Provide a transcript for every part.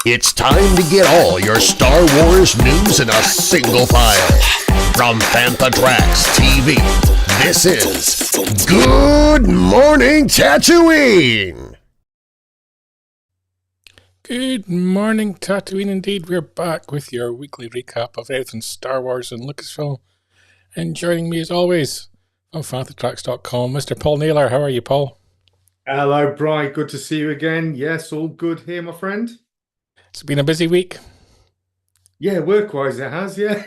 It's time to get all your Star Wars news in a single file. From Fantatrax TV, this is Good Morning Tatooine! Good morning, Tatooine. Indeed, we're back with your weekly recap of everything Star Wars and Lucasfilm. And joining me as always on Fantatrax.com, Mr. Paul Naylor. How are you, Paul? Hello, Bri. Good to see you again. Yes, all good here, my friend. It's been a busy week. Yeah, work-wise it has, yeah.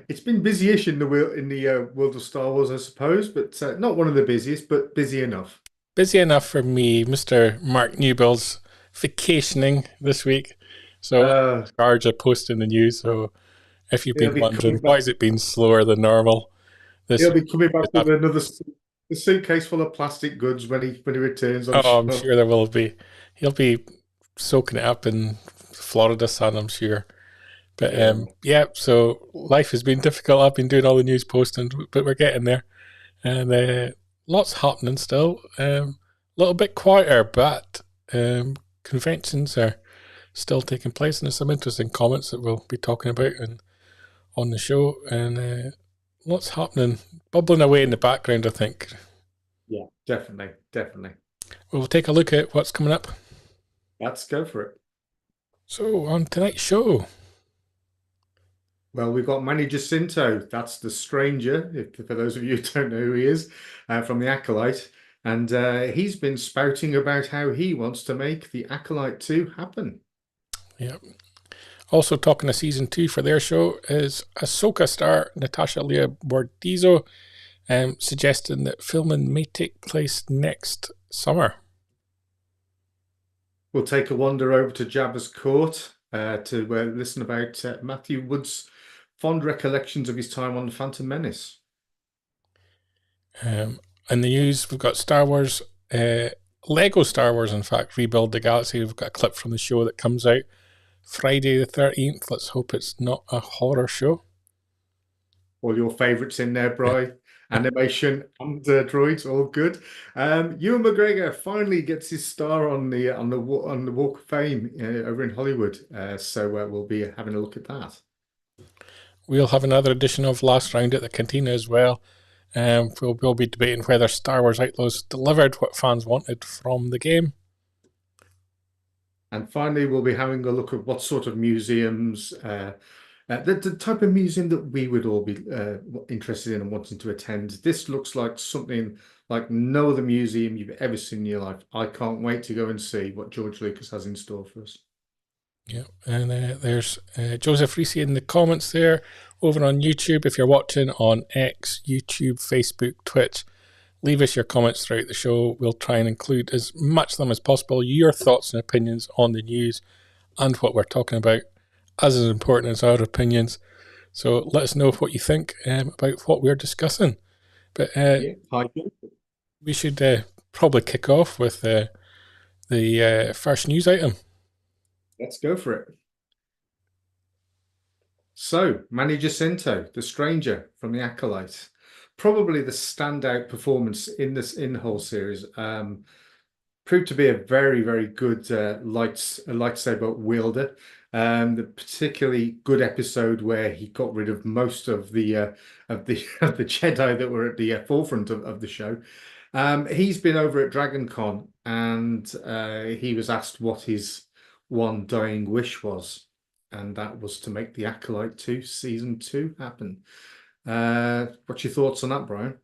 It's been busy-ish in the world of Star Wars, I suppose, but not one of the busiest, but busy enough. Busy enough for me. Mr. Mark Newbill's vacationing this week. So cards are posting the news. So if you've been wondering, why has it been slower than normal? He'll be coming back with another suitcase full of plastic goods when he returns. I'm sure there will be. He'll be soaking it up in Florida sun, I'm sure. But yeah, so life has been difficult. I've been doing all the news posting, but we're getting there. And lots happening still. A little bit quieter, but conventions are still taking place, and there's some interesting comments that we'll be talking about on the show. And lots happening, bubbling away in the background, I think. Yeah, definitely. We'll take a look at what's coming up. Let's go for it. So, on tonight's show. Well, we've got Manny Jacinto. That's the stranger, for those of you who don't know who he is, from the Acolyte. And he's been spouting about how he wants to make the Acolyte 2 happen. Yeah. Also talking to Season 2 for their show is Ashoka star Natasha Liu Bordizzo, suggesting that filming may take place next summer. We'll take a wander over to Jabba's court to listen about Matthew Wood's fond recollections of his time on the Phantom Menace. In the news, we've got Star Wars, Lego Star Wars, in fact, Rebuild the Galaxy. We've got a clip from the show that comes out Friday the 13th. Let's hope it's not a horror show. All your favourites in there, Bri. Yeah. Animation and droids, all good. Ewan McGregor finally gets his star on the Walk of Fame over in Hollywood. So we'll be having a look at that. We'll have another edition of Last Round at the Cantina as well. We'll be debating whether Star Wars Outlaws delivered what fans wanted from the game. And finally, we'll be having a look at what sort of museums, the type of museum that we would all be interested in and wanting to attend. This looks like something like no other museum you've ever seen in your life. I can't wait to go and see what George Lucas has in store for us. Yeah, and there's Joseph Reese in the comments there over on YouTube. If you're watching on X, YouTube, Facebook, Twitch, leave us your comments throughout the show. We'll try and include as much of them as possible, your thoughts and opinions on the news and what we're talking about, as important as our opinions. So let us know what you think about what we're discussing. But we should probably kick off with the first news item. Let's go for it. So, Manny Jacinto, the stranger from the Acolyte, probably the standout performance in the whole series. Proved to be a very, very good lightsaber wielder. The particularly good episode where he got rid of most of the of the Jedi that were at the forefront of the show. He's been over at Dragon Con, and he was asked what his one dying wish was, and that was to make the Acolyte 2 season 2 happen. What's your thoughts on that, Brian?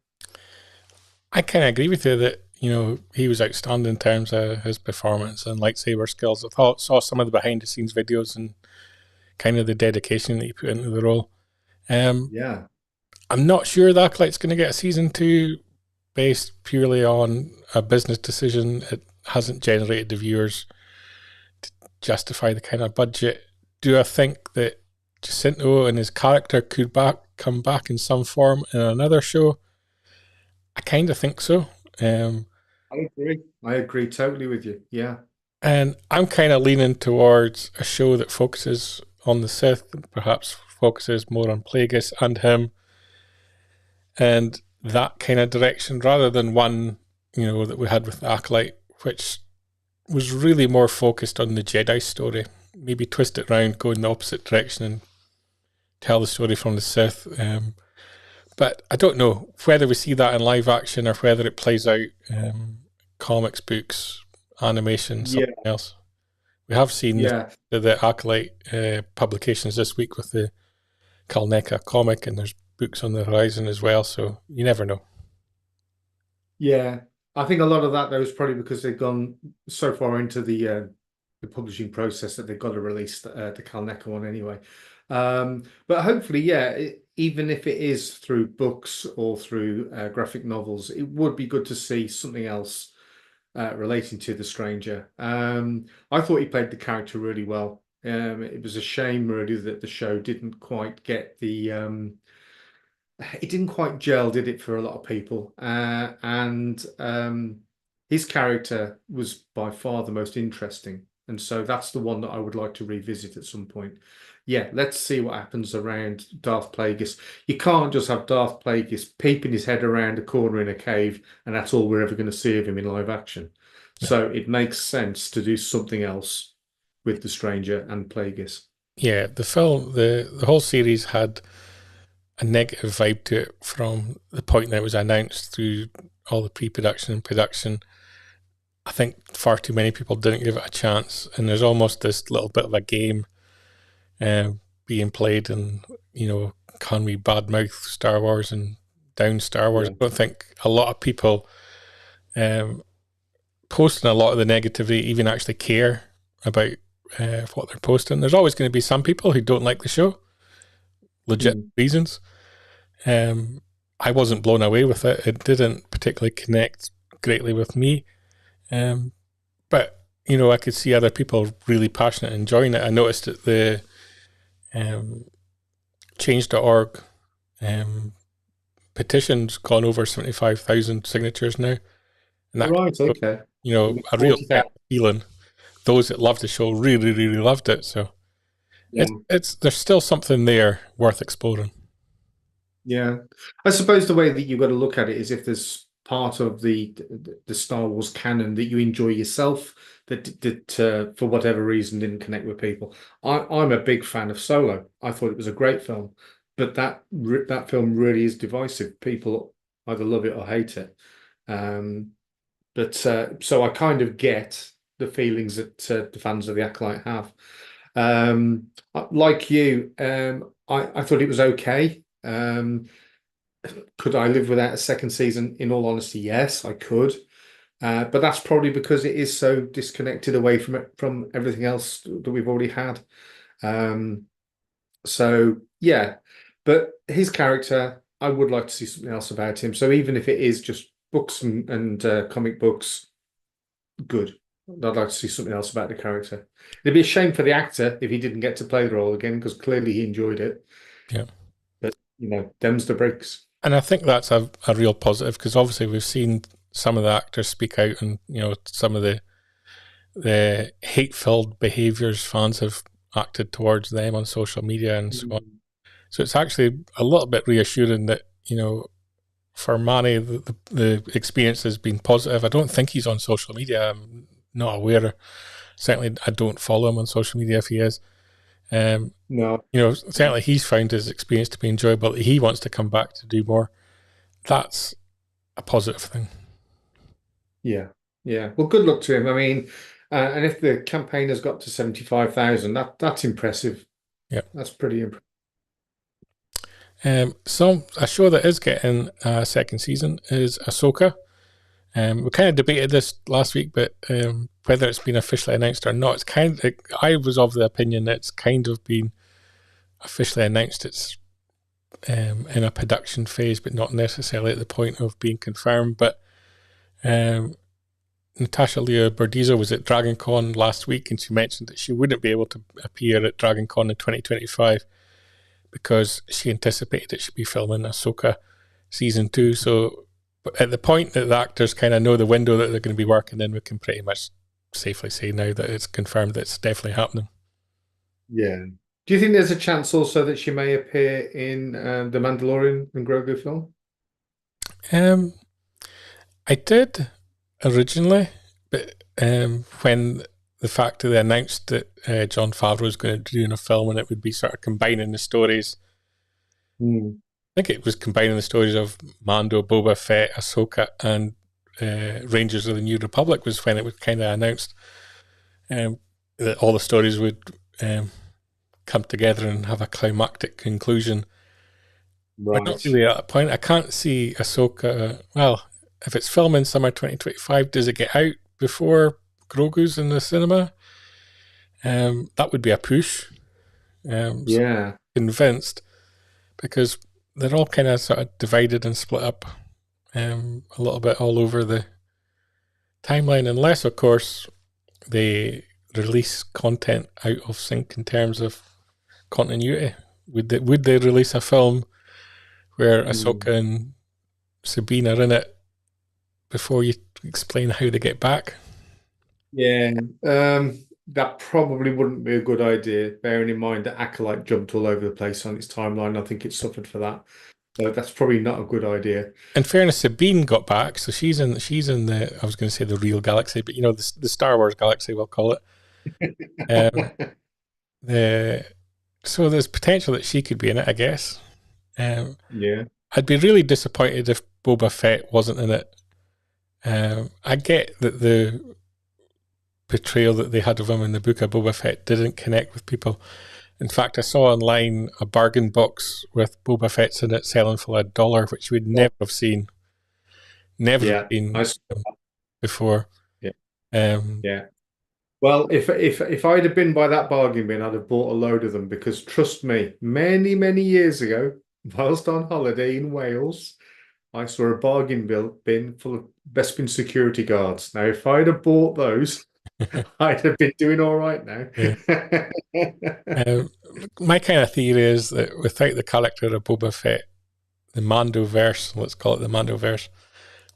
I kind of agree with you that, you know, he was outstanding in terms of his performance and lightsaber skills. I saw some of the behind the scenes videos and kind of the dedication that he put into the role. Yeah. I'm not sure the Acolyte's going to get a season 2 based purely on a business decision. It hasn't generated the viewers to justify the kind of budget. Do I think that Jacinto and his character could come back in some form in another show? I kind of think so. I agree. I agree totally with you. Yeah. And I'm kind of leaning towards a show that focuses on the Sith, perhaps focuses more on Plagueis and him, and that kind of direction, rather than one, you know, that we had with the Acolyte, which was really more focused on the Jedi story. Maybe twist it around, go in the opposite direction and tell the story from the Sith. But I don't know whether we see that in live action or whether it plays out comics, books, animation, something else. We have seen the Acolyte publications this week with the Kalneka comic, and there's books on the horizon as well, so you never know. Yeah, I think a lot of that though is probably because they've gone so far into the publishing process that they've got to release the Kalneka one anyway. But hopefully, even if it is through books or through graphic novels, it would be good to see something else relating to the Stranger. I thought he played the character really well. It was a shame really that the show didn't quite get the it didn't quite gel, did it, for a lot of people? And his character was by far the most interesting. And so that's the one that I would like to revisit at some point. Yeah, let's see what happens around Darth Plagueis. You can't just have Darth Plagueis peeping his head around a corner in a cave, and that's all we're ever going to see of him in live action. Yeah. So it makes sense to do something else with the Stranger and Plagueis. Yeah, the film, the whole series had a negative vibe to it from the point that it was announced through all the pre-production and production. I think far too many people didn't give it a chance, and there's almost this little bit of a game being played, and, you know, can we badmouth Star Wars and down Star Wars? Yeah. I don't think a lot of people posting a lot of the negativity even actually care about what they're posting. There's always going to be some people who don't like the show, legit reasons. I wasn't blown away with it. It didn't particularly connect greatly with me. But, you know, I could see other people really passionate and enjoying it. I noticed that the Change.org petition's gone over 75,000 signatures now. And that, right, okay. You know, a real feeling. Those that loved the show really, really loved it. So there's still something there worth exploring. Yeah, I suppose the way that you've got to look at it is if there's part of the Star Wars canon that you enjoy yourself that for whatever reason didn't connect with people. I'm a big fan of Solo. I thought it was a great film, but that film really is divisive. People either love it or hate it. So I kind of get the feelings that the fans of the Acolyte have. Like you, I thought it was okay. Could I live without a second season? In all honesty, yes, I could. But that's probably because it is so disconnected away from everything else that we've already had. So yeah, but his character, I would like to see something else about him. So even if it is just books and comic books, good. I'd like to see something else about the character. It'd be a shame for the actor if he didn't get to play the role again, because clearly he enjoyed it. Yeah. But, you know, them's the breaks. And I think that's a real positive, because obviously we've seen some of the actors speak out, and, you know, some of the hate-filled behaviours fans have acted towards them on social media and so on. So it's actually a little bit reassuring that, you know, for Manny, the experience has been positive. I don't think he's on social media. I'm not aware. Certainly, I don't follow him on social media if he is. No. Certainly he's found his experience to be enjoyable. He wants to come back to do more. That's a positive thing. Yeah. Well, good luck to him. I mean, and if the campaign has got to 75,000, that's impressive. Yeah, that's pretty impressive. So a show that is getting a second season is Ahsoka. We kind of debated this last week, but whether it's been officially announced or not, I was of the opinion that it's kind of been officially announced. It's in a production phase, but not necessarily at the point of being confirmed. But Natasha Liu Bordizzo was at Dragon Con last week, and she mentioned that she wouldn't be able to appear at Dragon Con in 2025 because she anticipated that she'd be filming Ahsoka season 2. So at the point that the actors kind of know the window that they're going to be working in, we can pretty much safely say now that it's confirmed that it's definitely happening. Yeah. Do you think there's a chance also that she may appear in the Mandalorian and Grogu film? I did originally, but when the fact that they announced that Jon Favreau was going to be doing a film and it would be sort of combining the stories, I think it was combining the stories of Mando, Boba Fett, Ahsoka, and Rangers of the New Republic was when it was kind of announced that all the stories would come together and have a climactic conclusion. Right. I'm not really at that point. I can't see Ahsoka. Well, if it's filming summer 2025, does it get out before Grogu's in the cinema? That would be a push. Yeah. Convinced, because they're all kind of sort of divided and split up a little bit all over the timeline, unless, of course, they release content out of sync in terms of continuity. Would they release a film where Ahsoka and Sabine are in it before you explain how they get back? Yeah, that probably wouldn't be a good idea, bearing in mind that Acolyte jumped all over the place on its timeline. I think it suffered for that. So that's probably not a good idea. In fairness, Sabine got back, so she's in the, I was going to say the real galaxy, but the Star Wars galaxy, we'll call it. So there's potential that she could be in it, I guess. Yeah. I'd be really disappointed if Boba Fett wasn't in it. I get that the portrayal that they had of him in the book of Boba Fett didn't connect with people. In fact, I saw online a bargain box with Boba Fett's in it selling for $1, which we'd never have seen. Never seen before. Yeah. Yeah. Well, if I'd have been by that bargain bin, I'd have bought a load of them, because trust me, many, many years ago, whilst on holiday in Wales, I saw a bargain bin full of Bespin security guards. Now, if I'd have bought those, I'd have been doing all right now. Yeah. My kind of theory is that without the character of Boba Fett, the Mandoverse, let's call it the Mandoverse,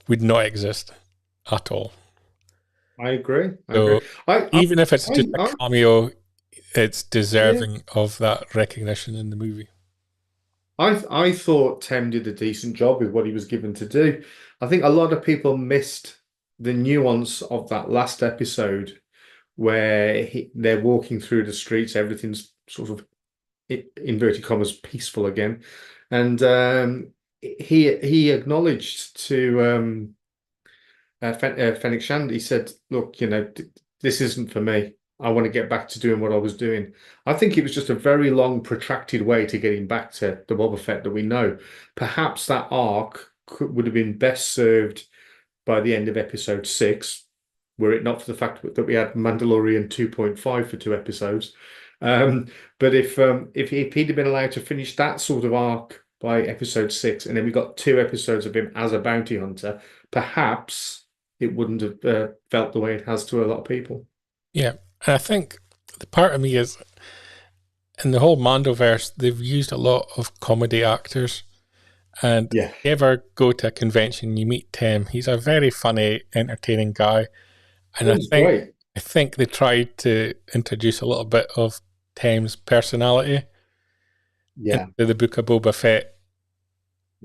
would not exist at all. I agree. Even if it's just a cameo, it's deserving of that recognition in the movie. I thought Tem did a decent job with what he was given to do. I think a lot of people missed the nuance of that last episode where they're walking through the streets, everything's sort of, inverted commas, peaceful again. And he acknowledged to Fennec Shand, he said, look, this isn't for me. I want to get back to doing what I was doing. I think it was just a very long, protracted way to getting back to the Boba Fett that we know. Perhaps that arc would have been best served by the end of episode 6, were it not for the fact that we had Mandalorian 2.5 for 2 episodes. But if he'd have been allowed to finish that sort of arc by episode 6, and then we got 2 episodes of him as a bounty hunter, perhaps it wouldn't have felt the way it has to a lot of people. Yeah, and I think the part of me is, in the whole Mandoverse, they've used a lot of comedy actors. And if you ever go to a convention, you meet Tim. He's a very funny, entertaining guy. And I think they tried to introduce a little bit of Tim's personality into the book of Boba Fett.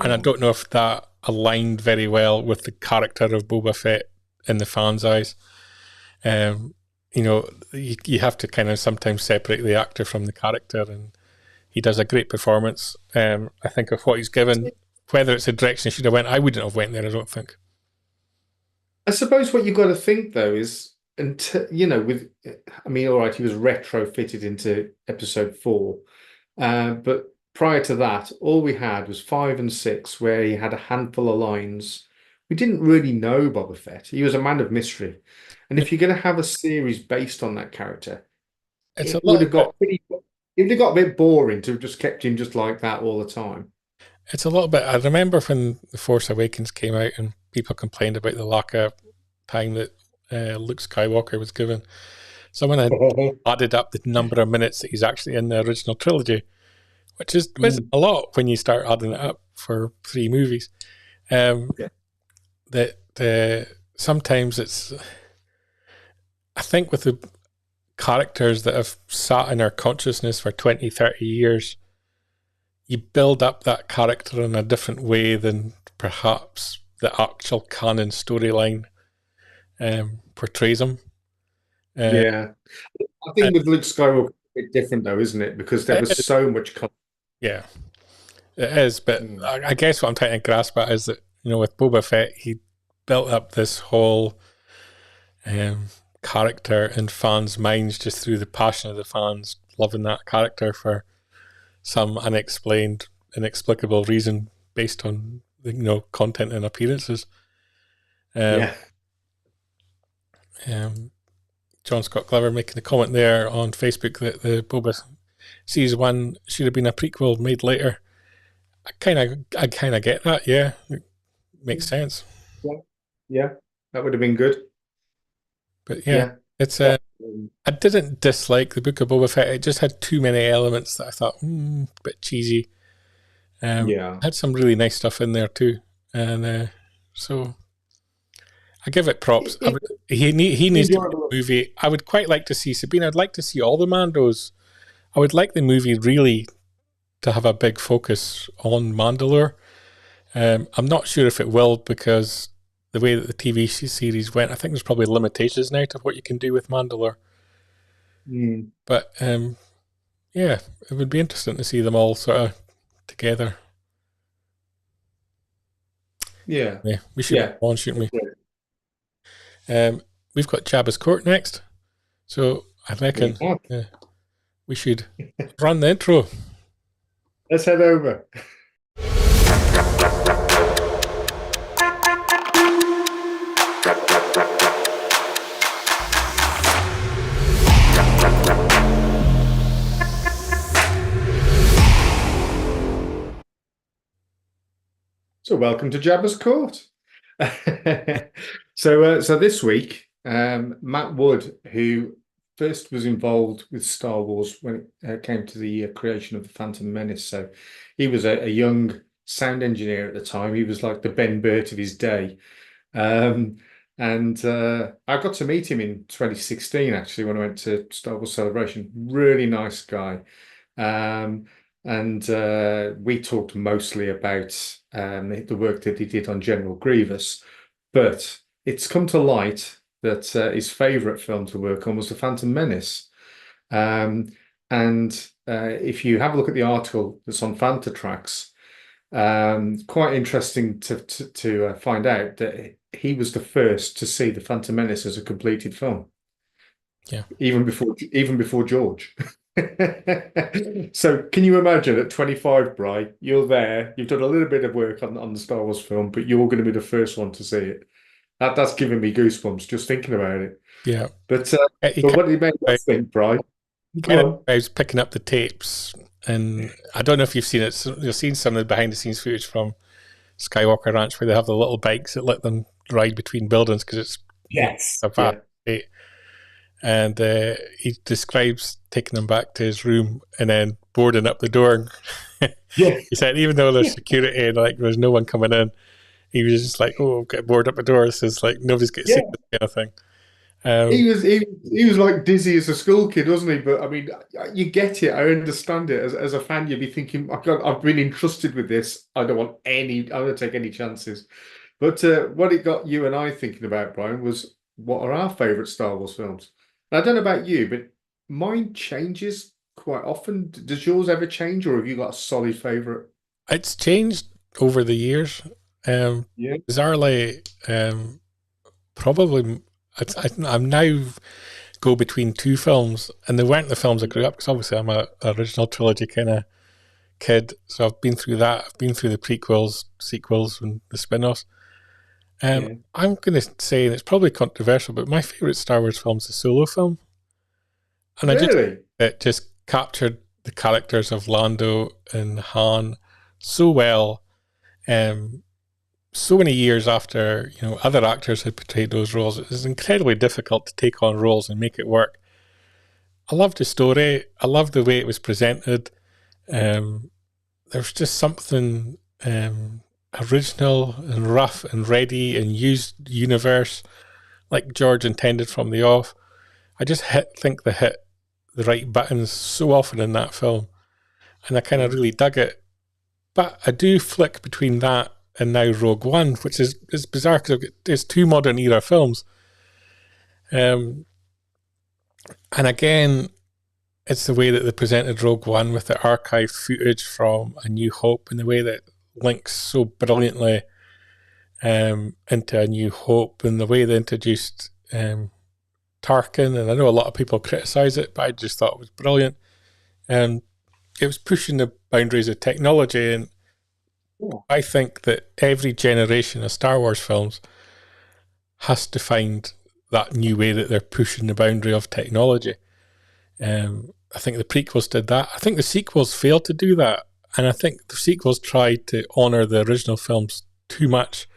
And I don't know if that aligned very well with the character of Boba Fett in the fans' eyes. You know, you have to kind of sometimes separate the actor from the character, and he does a great performance. I think of what he's given, whether it's the direction he should have went, I wouldn't have went there, I don't think. I suppose what you've got to think though is, you know, I mean, all right, he was retrofitted into episode 4, but prior to that, all we had was 5 and 6, where he had a handful of lines. We didn't really know Boba Fett. He was a man of mystery, and if you're going to have a series based on that character, It's it would have got pretty. It would have got a bit boring to have just kept him just like that all the time. It's a little bit. I remember when The Force Awakens came out and people complained about the lack of time that Luke Skywalker was given. Someone had added up the number of minutes that he's actually in the original trilogy, which is a lot when you start adding it up for 3 movies. That sometimes it's, I think with the characters that have sat in our consciousness for 20, 30 years, you build up that character in a different way than perhaps the actual canon storyline portrays him. Yeah. I think with Luke Skywalker, it's a bit different though, isn't it? Because there was so much content. Yeah, it is. But I guess what I'm trying to grasp at is that, you know, with Boba Fett, he built up this whole character in fans' minds just through the passion of the fans loving that character for some unexplained, inexplicable reason based on, you know, content and appearances. John Scott Glover making a comment there on Facebook that the Boba Season 1 should have been a prequel made later. I kind of get that. Yeah, it makes sense. Yeah, that would have been good. But yeah. It's I didn't dislike the Book of Boba Fett. It just had too many elements that I thought a bit cheesy. Had some really nice stuff in there too, and so I give it props. He needs to be a movie. I would quite like to see Sabine. I'd like to see all the Mandos. I would like the movie really to have a big focus on Mandalore. I'm not sure if it will, because the way that the TV series went, I think there's probably limitations now to what you can do with Mandalore. But yeah, it would be interesting to see them all sort of together. Yeah, we should go on, shouldn't we? We've got Jabba's Court next, so I reckon we should run the intro. Let's head over. So welcome to Jabba's Court. So this week, Matt Wood, who first was involved with Star Wars when it came to the creation of the Phantom Menace. So he was a young sound engineer at the time. He was like the Ben Burt of his day. And I got to meet him in 2016, actually, when I went to Star Wars Celebration. Really nice guy. And we talked mostly about the work that he did on General Grievous. But it's come to light that his favourite film to work on was The Phantom Menace. If you have a look at the article that's on Fantatracks, quite interesting to find out that he was the first to see The Phantom Menace as a completed film. Yeah. Even before George. So can you imagine at 25, Bri, you're there, you've done a little bit of work on the Star Wars film, but you're going to be the first one to see it. That's giving me goosebumps just thinking about it. Yeah. But what did you make us think, Bri? I was picking up the tapes, and I don't know if you've seen it. You've seen some of the behind the scenes footage from Skywalker Ranch where they have the little bikes that let them ride between buildings because it's a fast state. And he describes taking them back to his room and then boarding up the door. He said even though there's security and like there's no one coming in, he was just like, "Oh, get board up the door." So it's like nobody's getting sick, kind of thing. Um, he was like dizzy as a school kid, wasn't he? But I mean, you get it. I understand it. As a fan, you'd be thinking, "Oh God, I've been entrusted with this. I don't want any. I don't take any chances." But what it got you and I thinking about, Brian, was what are our favourite Star Wars films? And I don't know about you, but mine changes quite often. Does yours ever change, or have you got a solid favourite? it's changed over the years. Yeah, Bizarrely, probably I'm now go between two films, and they weren't the films I grew up because obviously I'm a original trilogy kind of kid, so I've been through that. I've been through the prequels, sequels, and the spin-offs. yeah. I'm going to say, and it's probably controversial, but my favorite Star Wars film is the Solo film, and I just Really? it just captured the characters of Lando and Han so well. Um, so many years after other actors had portrayed those roles, it was incredibly difficult to take on roles and make it work. I loved the story. I loved the way it was presented. Um, there's just something original and rough and ready and used universe like George intended from the off. I just think they hit the right buttons so often in that film, and I kind of Yeah, really dug it. But I do flick between that and now Rogue One, which is bizarre because there's two modern era films. Um, and again, it's the way that they presented Rogue One with the archived footage from A New Hope and the way that links so brilliantly into A New Hope and the way they introduced Tarkin. And I know a lot of people criticise it, but I just thought it was brilliant. Um, it was pushing the boundaries of technology, and cool. I think that every generation of Star Wars films has to find that new way that they're pushing the boundary of technology. I think the prequels did that. I think the sequels failed to do that. And I think the sequels tried to honour the original films too much,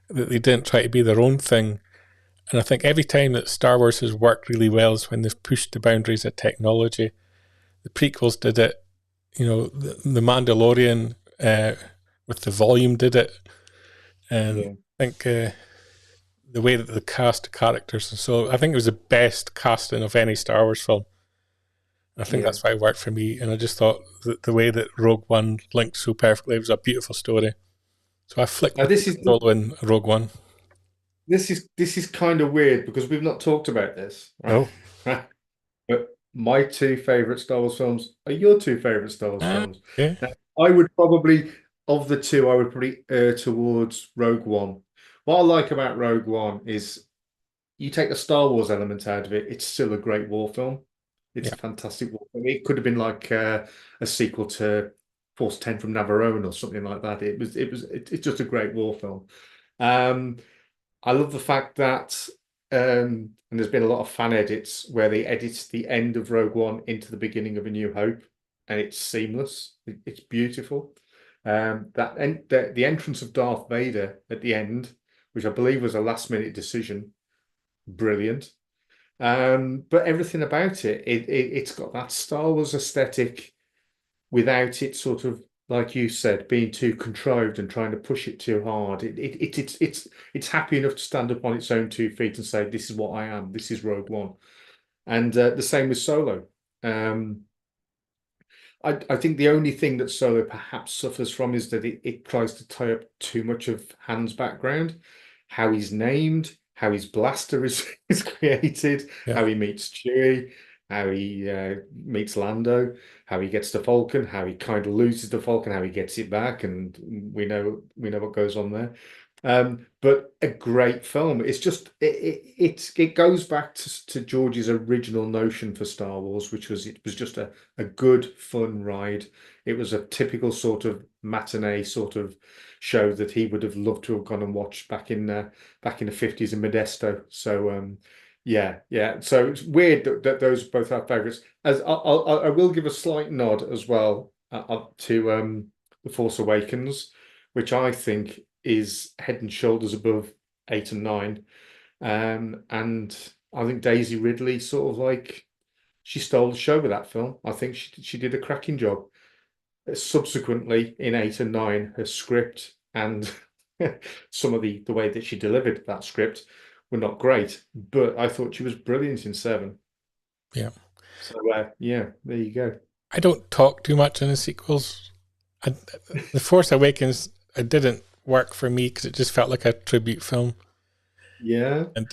that they didn't try to be their own thing. And I think every time that Star Wars has worked really well is when they've pushed the boundaries of technology. The prequels did it. The Mandalorian with the volume did it. And Yeah. I think the way that they cast the characters, and so I think it was the best casting of any Star Wars film. I think Yeah. that's why it worked for me, and I just thought that the way that Rogue One linked so perfectly, it was a beautiful story. So I flicked Now this between is Solo and Rogue One. this is kind of weird because we've not talked about this, right? Oh, But my two favorite Star Wars films are your two favorite Star Wars films. yeah, Now, I would probably, of the two, I would probably err towards Rogue One. What I like about Rogue One is you take the Star Wars element out of it, it's still a great war film. It's yeah, a fantastic war film. It could have been like a sequel to Force 10 from Navarone or something like that. It's just a great war film. Um, I love the fact that, and there's been a lot of fan edits where they edit the end of Rogue One into the beginning of A New Hope, and it's seamless. It's beautiful. The entrance of Darth Vader at the end, which I believe was a last minute decision, brilliant. But everything about it's got that Star Wars aesthetic without it sort of, like you said, being too contrived and trying to push it too hard. It's happy enough to stand up on its own 2 feet and say, "This is what I am. This is Rogue One." And the same with Solo. Um, I think the only thing that Solo perhaps suffers from is that it tries to tie up too much of Han's background, how he's named, how his blaster is, is created, yeah. how he meets Chewie, how he meets Lando, how he gets the Falcon, how he kind of loses the Falcon, how he gets it back, and we know what goes on there. But a great film. It's just it goes back to George's original notion for Star Wars, which was it was just a good fun ride. It was a typical sort of matinee sort of show that he would have loved to have gone and watched back in the 50s in Modesto. So yeah, yeah. So it's weird that those are both our favorites. As I will give a slight nod as well to The Force Awakens, which I think is head and shoulders above 8 and 9. And I think Daisy Ridley sort of like she stole the show with that film. I think she did a cracking job. Subsequently, in 8 and 9, her script and some of the way that she delivered that script were not great, but I thought she was brilliant in 7. Yeah. So yeah, there you go. I don't talk too much in the sequels. The Force Awakens, it didn't work for me because it just felt like a tribute film. Yeah. And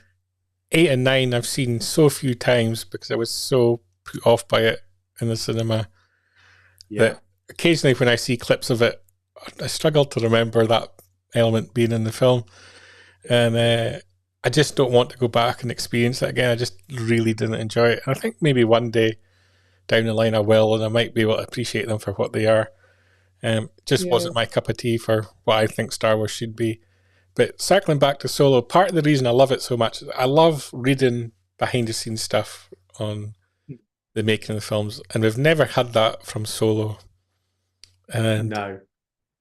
8 and 9 I've seen so few times because I was so put off by it in the cinema that occasionally when I see clips of it, I struggle to remember that element being in the film. And I just don't want to go back and experience that again. I just really didn't enjoy it. And I think maybe one day down the line I will, and I might be able to appreciate them for what they are. Just wasn't my cup of tea for what I think Star Wars should be. But circling back to Solo, part of the reason I love it so much, I love reading behind the scenes stuff on the making of the films, and we've never had that from Solo. And No.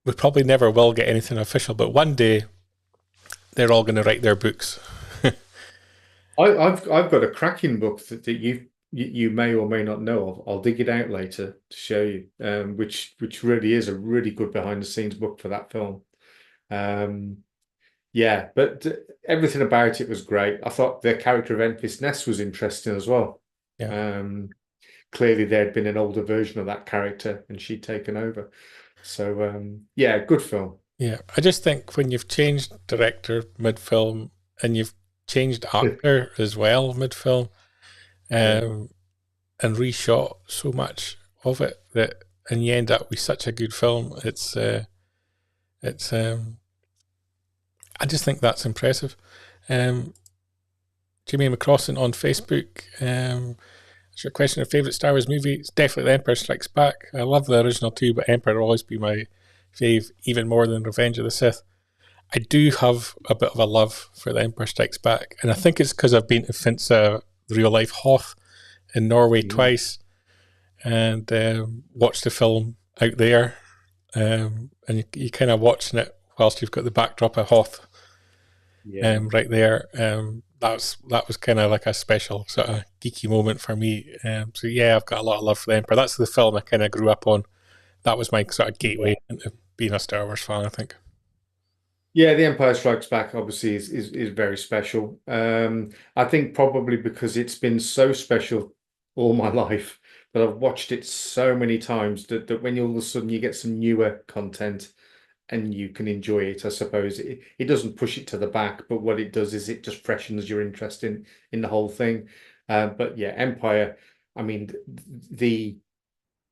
we probably never will get anything official, but one day they're all going to write their books. I've got a cracking book that you may or may not know of. I'll dig it out later to show you, which really is a really good behind the scenes book for that film. Yeah, but everything about it was great. I thought the character of Enfys Nest was interesting as well. Yeah. Clearly there'd been an older version of that character and she'd taken over. So yeah, good film. Yeah, I just think when you've changed director mid-film and you've changed actor as well mid-film, and reshot so much of it that, and you end up with such a good film. It's I just think that's impressive. Jimmy McCrossan on Facebook. It's your question of favourite Star Wars movie. It's definitely The Empire Strikes Back. I love the original too, but Empire will always be my fave, even more than Revenge of the Sith. I do have a bit of a love for The Empire Strikes Back, and I think it's because I've been to Finse real life Hoth in Norway twice, and watched the film out there, and you kind of watching it whilst you've got the backdrop of Hoth right there. That was kind of like a special sort of geeky moment for me. So yeah, I've got a lot of love for the Emperor. That's the film I kind of grew up on. That was my sort of gateway into being a Star Wars fan, I think. Yeah, The Empire Strikes Back obviously is very special. I think probably because it's been so special all my life that I've watched it so many times that when all of a sudden you get some newer content and you can enjoy it, I suppose it doesn't push it to the back, but what it does is it just freshens your interest in the whole thing. But yeah, Empire, I mean, the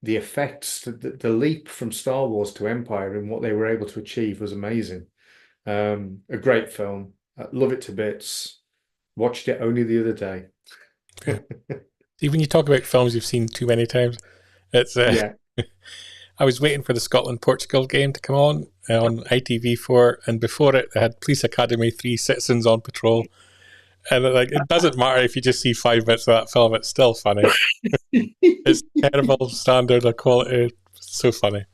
effects, the leap from Star Wars to Empire and what they were able to achieve was amazing. A great film. Love it to bits. Watched it only the other day. Yeah. See, when you talk about films you've seen too many times, it's I was waiting for the Scotland-Portugal game to come on ITV4, and before it, they had Police Academy 3 Citizens on Patrol. And it doesn't matter if you just see 5 minutes of that film, it's still funny. It's terrible standard of quality. It's so funny.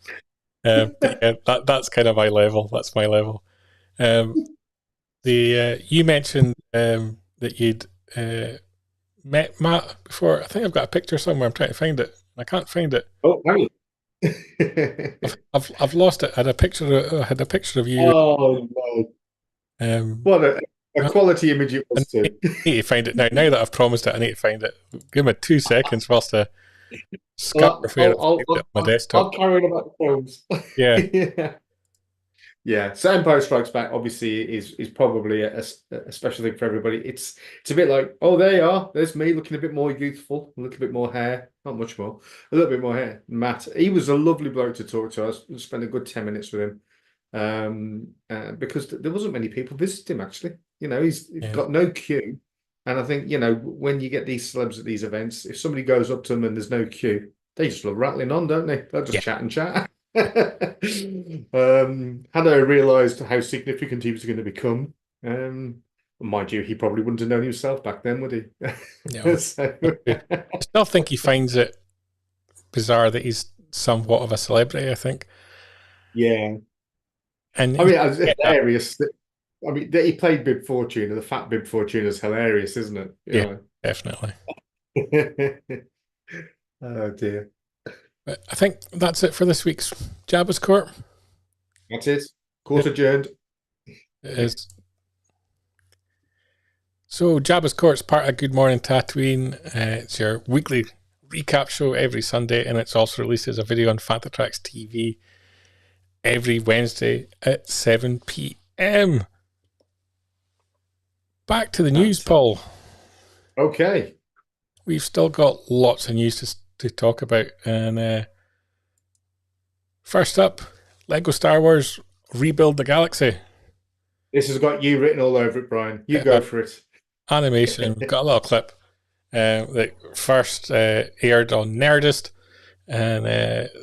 But yeah, that's kind of my level. That's my level. You mentioned that you'd met Matt before. I think I've got a picture somewhere. I'm trying to find it. I can't find it. Oh, right. I've lost it. I had a picture of you. Oh no! What a quality image it was too. I need to find it now. Now that I've promised it, I need to find it. Give me 2 seconds whilst I scutter my desktop. I'll carry on about the films. Yeah. Yeah. So Empire Strikes Back obviously is probably a special thing for everybody. It's a bit like, oh, there you are. There's me looking a bit more youthful, a little bit more hair, not much more, a little bit more hair. Matt, he was a lovely bloke to talk to. I spent a good 10 minutes with him, because there wasn't many people visiting him actually. You know, he's got no queue, and I think when you get these celebs at these events, if somebody goes up to them and there's no queue, they just love rattling on, don't they? They'll just chat and chat. Had I realised how significant he was going to become, mind you, he probably wouldn't have known himself back then, would he? No. I still think he finds it bizarre that he's somewhat of a celebrity, I think. Yeah. And I mean, it's hilarious. I mean, that he played Bib Fortuna. The fat Bib Fortuna is hilarious, isn't it? Yeah, definitely. Oh dear. But I think that's it for this week's Jabba's Court. That's it. Court adjourned. It is. So Jabba's Court's part of Good Morning Tatooine. It's your weekly recap show every Sunday, and it's also released as a video on Phantom Tracks TV every Wednesday at 7 p.m. Back to the news, Paul. Okay. We've still got lots of news to talk about. And first up, Lego Star Wars Rebuild the Galaxy. This has got you written all over it, Brian. You go for it. Animation. We've got a little clip that first aired on Nerdist and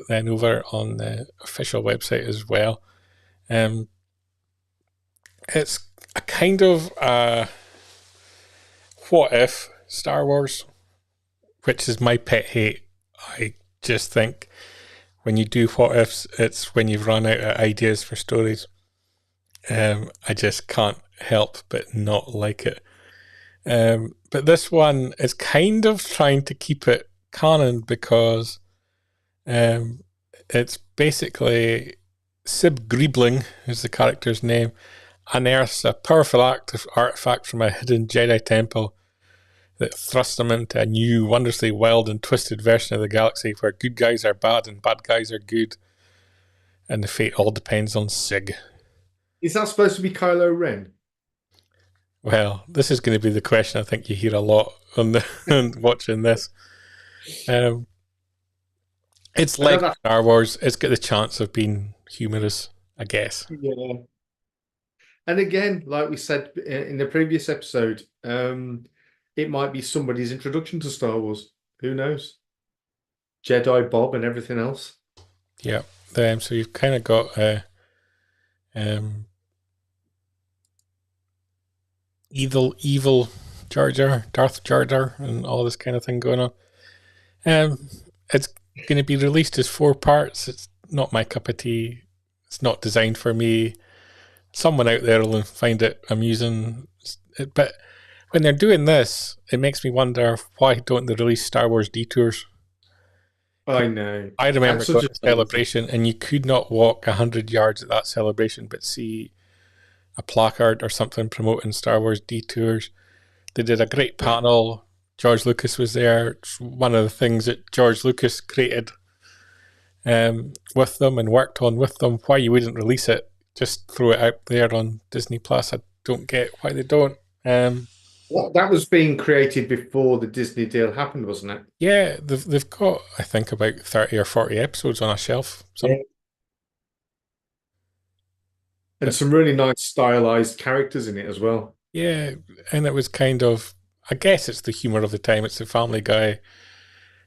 then over on the official website as well. It's a kind of what if Star Wars, which is my pet hate. I just think when you do what ifs, it's when you've run out of ideas for stories. I just can't help but not like it. But this one is kind of trying to keep it canon because it's basically Sib Griebling, is the character's name, unearths a powerful artifact from a hidden Jedi temple that thrusts them into a new, wondrously wild and twisted version of the galaxy where good guys are bad and bad guys are good, and the fate all depends on Sig. Is that supposed to be Kylo Ren? Well, this is going to be the question I think you hear a lot on watching this. It's like Star Wars. It's got the chance of being humorous, I guess. Yeah. And again, like we said in the previous episode, it might be somebody's introduction to Star Wars. Who knows? Jedi Bob and everything else. Yeah. So you've kind of got evil Jar Jar, Darth Jar Jar, and all this kind of thing going on. It's going to be released as 4 parts. It's not my cup of tea. It's not designed for me. Someone out there will find it amusing. But when they're doing this, it makes me wonder, why don't they release Star Wars Detours? I know. I remember going to a celebration, and you could not walk 100 yards at that celebration but see a placard or something promoting Star Wars Detours. They did a great panel. George Lucas was there. It's one of the things that George Lucas created with them and worked on with them. Why you wouldn't release it, just throw it out there on Disney Plus. I don't get why they don't. Well, that was being created before the Disney deal happened, wasn't it? Yeah, they've got, I think, about 30 or 40 episodes on a shelf. Yeah. And some really nice stylized characters in it as well. Yeah, and it was kind of, I guess it's the humor of the time. It's the Family Guy,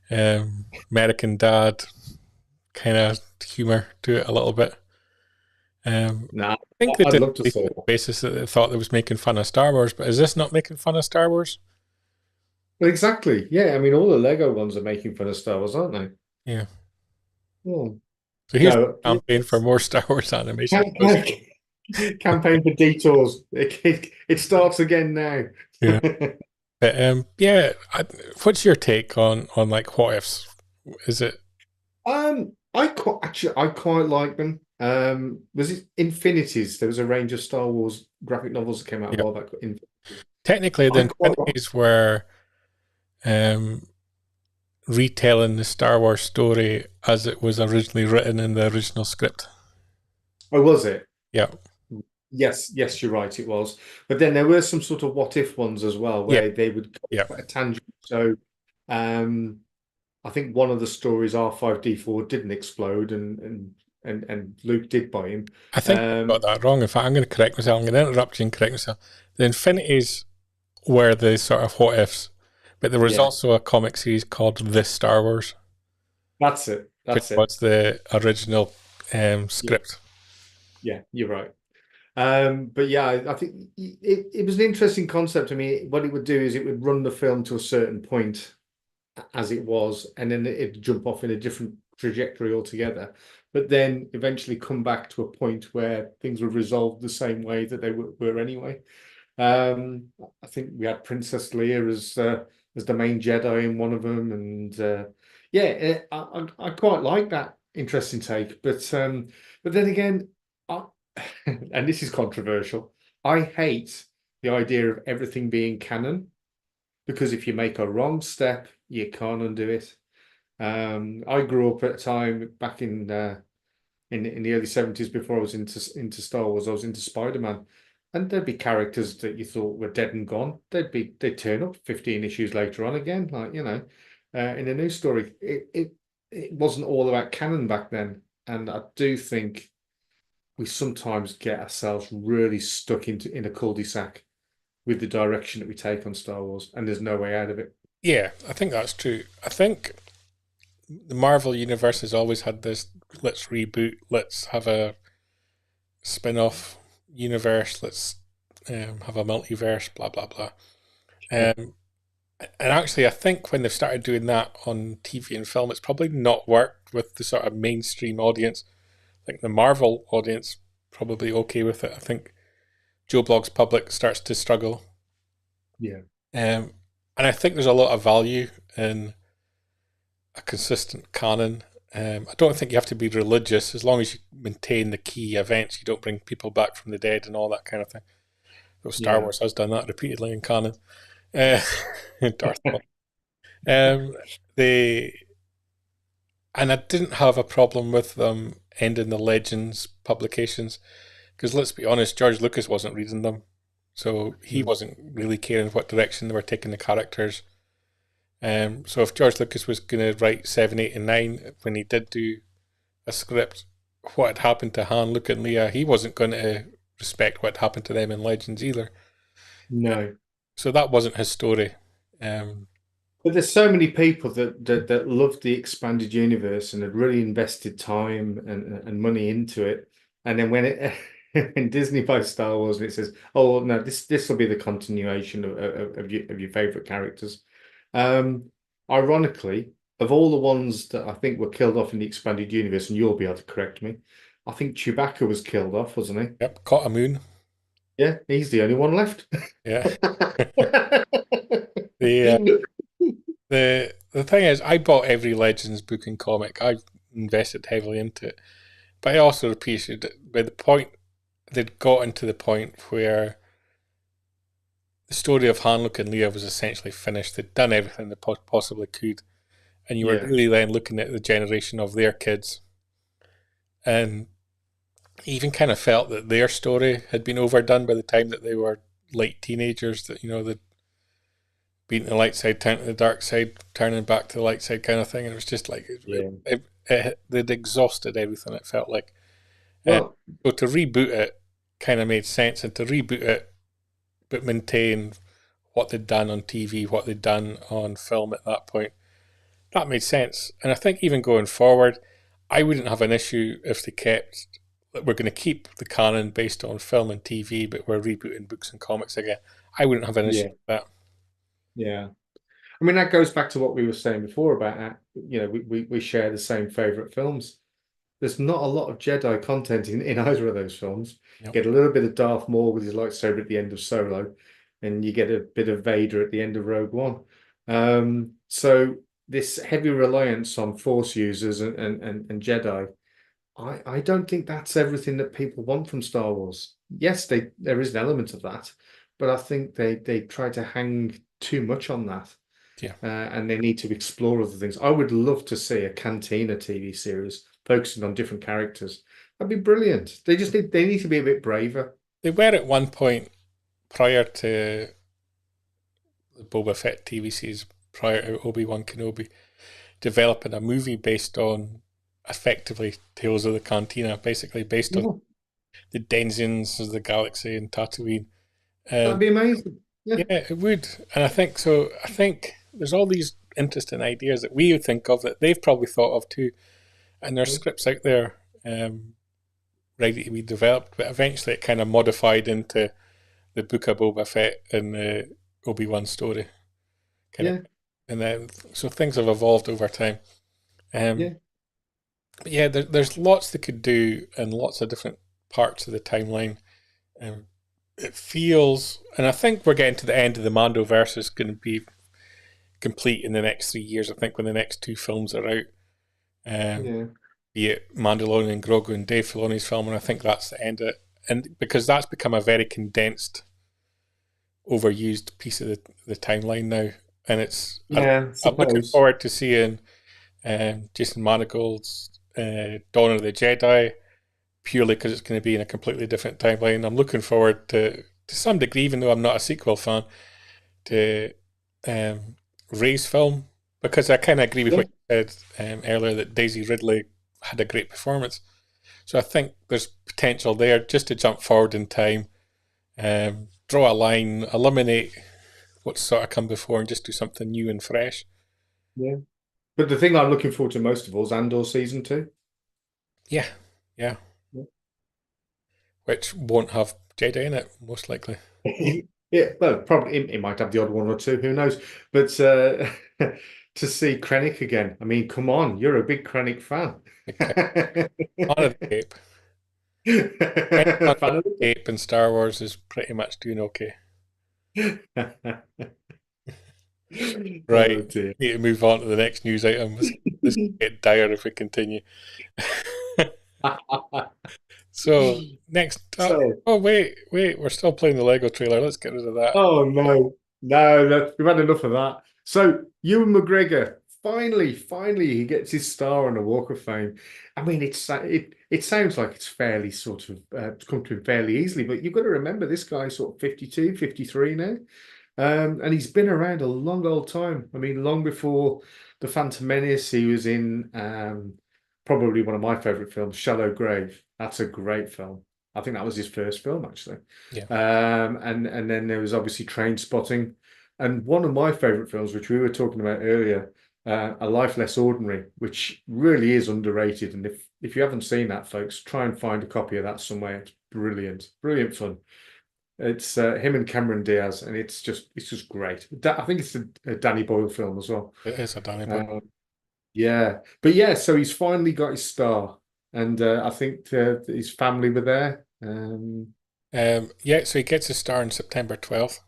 American Dad kind of humor to it a little bit. I think they did on the basis that they thought they was making fun of Star Wars, but is this not making fun of Star Wars? Well, exactly. Yeah, I mean, all the Lego ones are making fun of Star Wars, aren't they? Yeah. Oh. So here's a campaign for more Star Wars animation. Campaign for Detours. It starts again now. Yeah. But, what's your take on like what ifs? Is it? I quite like them. Was it Infinities? There was a range of Star Wars graphic novels that came out a while back. Technically, the Infinities were retelling the Star Wars story as it was originally written in the original script. Oh, was it? Yeah. Yes, you're right, it was. But then there were some sort of what if ones as well, where they would go a tangent. So I think one of the stories, R5D4 didn't explode and Luke did buy him. I think I got that wrong. In fact, I'm going to correct myself. I'm going to interrupt you and correct myself. The Infinities were the sort of what ifs, but there was also a comic series called This Star Wars. That's it. Which was the original script. Yeah, you're right. But yeah, I think it was an interesting concept. I mean, what it would do is it would run the film to a certain point as it was, and then it'd jump off in a different trajectory altogether, but then eventually come back to a point where things were resolved the same way that they were anyway. I think we had Princess Leia as the main Jedi in one of them, and I quite like that interesting take. But then again, and this is controversial, I hate the idea of everything being canon, because if you make a wrong step, you can't undo it. I grew up at a time back in the early 70s before I was into Star Wars. I was into Spider-Man, and there'd be characters that you thought were dead and gone. They'd turn up 15 issues later on again, like in a new story. It wasn't all about canon back then, and I do think we sometimes get ourselves really stuck in a cul-de-sac with the direction that we take on Star Wars, and there's no way out of it. Yeah, I think that's true. I think the Marvel universe has always had this: let's reboot, let's have a spin-off universe, let's have a multiverse, blah blah blah. And actually, I think when they've started doing that on TV and film, it's probably not worked with the sort of mainstream audience. I think the Marvel audience probably okay with it. I think Joe Blogg's public starts to struggle. Yeah. And I think there's a lot of value in a consistent canon. I don't think you have to be religious as long as you maintain the key events. You don't bring people back from the dead and all that kind of thing. Though Star Wars has done that repeatedly in canon. Darth Maul. And I didn't have a problem with them ending the Legends publications because let's be honest, George Lucas wasn't reading them, so he wasn't really caring what direction they were taking the characters. So if George Lucas was going to write 7, 8, and 9 when he did do a script, what had happened to Han, Luke, and Leia, he wasn't going to respect what happened to them in Legends either. No. So that wasn't his story. But there's so many people that loved the expanded universe and had really invested time and money into it. And then when it when Disney buys Star Wars and it says, "Oh no, this will be the continuation of your favorite characters," ironically, of all the ones that I think were killed off in the expanded universe, and you'll be able to correct me, I think Chewbacca was killed off, wasn't he? Yep, caught a moon. Yeah, he's the only one left. Yeah. The thing is, I bought every Legends book and comic. I invested heavily into it, but I also appreciated it by the point they'd gotten to the point where the story of Han, Luke, and Leia was essentially finished. They'd done everything they possibly could, and you were really then looking at the generation of their kids, and even kind of felt that their story had been overdone by the time that they were late teenagers. That they'd been to the light side, turning to the dark side, turning back to the light side, kind of thing. And it was just like they'd exhausted everything. It felt like. So to reboot it kind of made sense, and to reboot it but maintain what they'd done on TV, what they'd done on film at that point, that made sense. And I think even going forward, I wouldn't have an issue if they kept. We're going to keep the canon based on film and TV, but we're rebooting books and comics again. I wouldn't have an issue with that. Yeah. I mean, that goes back to what we were saying before about, we share the same favorite films. There's not a lot of Jedi content in either of those films. Yep. Get a little bit of Darth Maul with his lightsaber at the end of Solo, and you get a bit of Vader at the end of Rogue One. So this heavy reliance on Force users and Jedi, I don't think that's everything that people want from Star Wars. Yes, there is an element of that, but I think they try to hang too much on that. Yeah. And they need to explore other things. I would love to see a Cantina TV series focusing on different characters. That'd be brilliant. They need to be a bit braver. They were at one point prior to the Boba Fett TV series, prior to Obi-Wan Kenobi, developing a movie based on effectively Tales of the Cantina, basically based on the denizens of the galaxy and Tatooine. That'd be amazing. Yeah, it would. And I think there's all these interesting ideas that we would think of that they've probably thought of too. And there's scripts out there ready to be developed, but eventually it kind of modified into the Book of Boba Fett and the Obi-Wan story. And then, so things have evolved over time. But yeah, there's lots they could do and lots of different parts of the timeline. It feels, and I think we're getting to the end of the Mandoverse is going to be complete in the next 3 years. I think when the next 2 films are out. Be it Mandalorian and Grogu and Dave Filoni's film, and I think that's the end of it. And because that's become a very condensed overused piece of the timeline now, and it's Yeah, I I'm looking suppose. forward to seeing Jason Mangold's Dawn of the Jedi, purely because it's going to be in a completely different timeline. I'm looking forward to some degree, even though I'm not a sequel fan, to Rey's film, because I kind of agree with Yeah. what you said earlier, that Daisy Ridley had a great performance. So I think there's potential there just to jump forward in time, draw a line, eliminate what's sort of come before, and just do something new and fresh. Yeah. But the thing I'm looking forward to most of all is Andor season 2. Yeah, yeah. Yeah. Which won't have Jedi in it, most likely. Yeah, well, probably it might have the odd one or two, who knows? But to see Krennic again, I mean, come on, you're a big Krennic fan. Okay. On of the Cape. Anyone Fan with of the Cape in Star Wars is pretty much doing okay. it? Oh Right. dear. Need to move on to the next news item. This get dire if we continue. So next up, So, oh wait, we're still playing the Lego trailer. Let's get rid of that. oh no, no, we've had enough of that. So, Ewan McGregor, finally, he gets his star on the Walk of Fame. I mean, it sounds like it's fairly sort of come to him fairly easily, but you've got to remember this guy's sort of 52, 53 now. And he's been around a long old time. I mean, long before the Phantom Menace, he was in probably one of my favorite films, Shallow Grave. That's a great film. I think that was his first film, actually. Yeah. And then there was obviously Train Spotting, and one of my favorite films, which we were talking about earlier, A Life Less Ordinary, which really is underrated. And if you haven't seen that, folks, try and find a copy of that somewhere. It's brilliant, brilliant fun. It's him and Cameron Diaz, and it's just great. I think it's a Danny Boyle film as well. It is a Danny Boyle. Yeah, but yeah, so he's finally got his star, and I think his family were there. Yeah, so he gets his star on September 12th.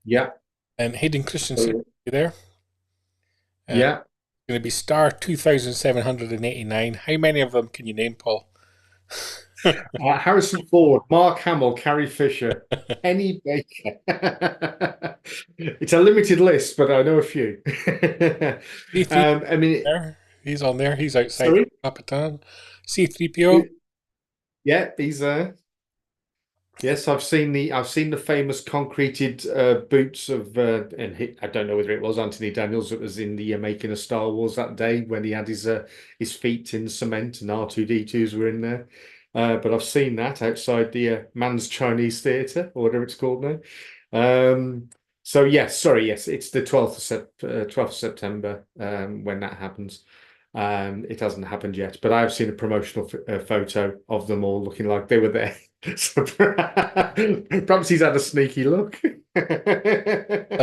Yeah, And Hayden Christensen will be there. yeah. Going to be star 2,789. How many of them can you name, Paul? Harrison Ford, Mark Hamill, Carrie Fisher, Kenny Baker. It's a limited list, but I know a few. I mean, he's on there. He's outside sorry? Capitan. C-3PO. Yeah, he's there. Yes, I've seen the famous concreted boots of and I don't know whether it was Anthony Daniels that was in the making of Star Wars that day when he had his feet in cement and R2-D2s were in there. But I've seen that outside the Man's Chinese Theatre, or whatever it's called now. So yes, it's the 12th of September when that happens. It hasn't happened yet, but I have seen a promotional photo of them all looking like they were there. So perhaps he's had a sneaky look. It's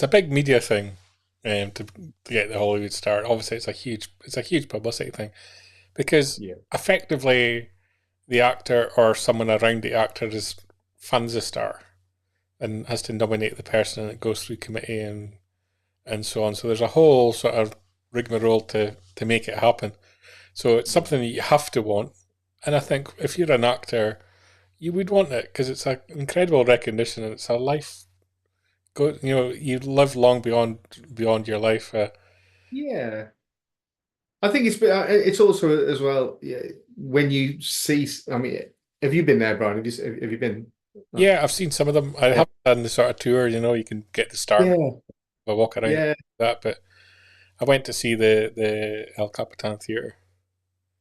a big media thing to get the Hollywood star. Obviously, it's a huge publicity thing because effectively the actor or someone around the actor funds the star and has to nominate the person, and it goes through committee and so on. So there's a whole sort of rigmarole to make it happen. So it's something that you have to want. And I think if you're an actor, you would want it because it's an incredible recognition, and it's a life. You live long beyond your life. Yeah, I think it's also as well. Yeah, when you see, I mean, have you been there, Brian? Have you been? Yeah, I've seen some of them. I haven't done the sort of tour. You can get the start, a walk around that, but I went to see the El Capitan Theatre.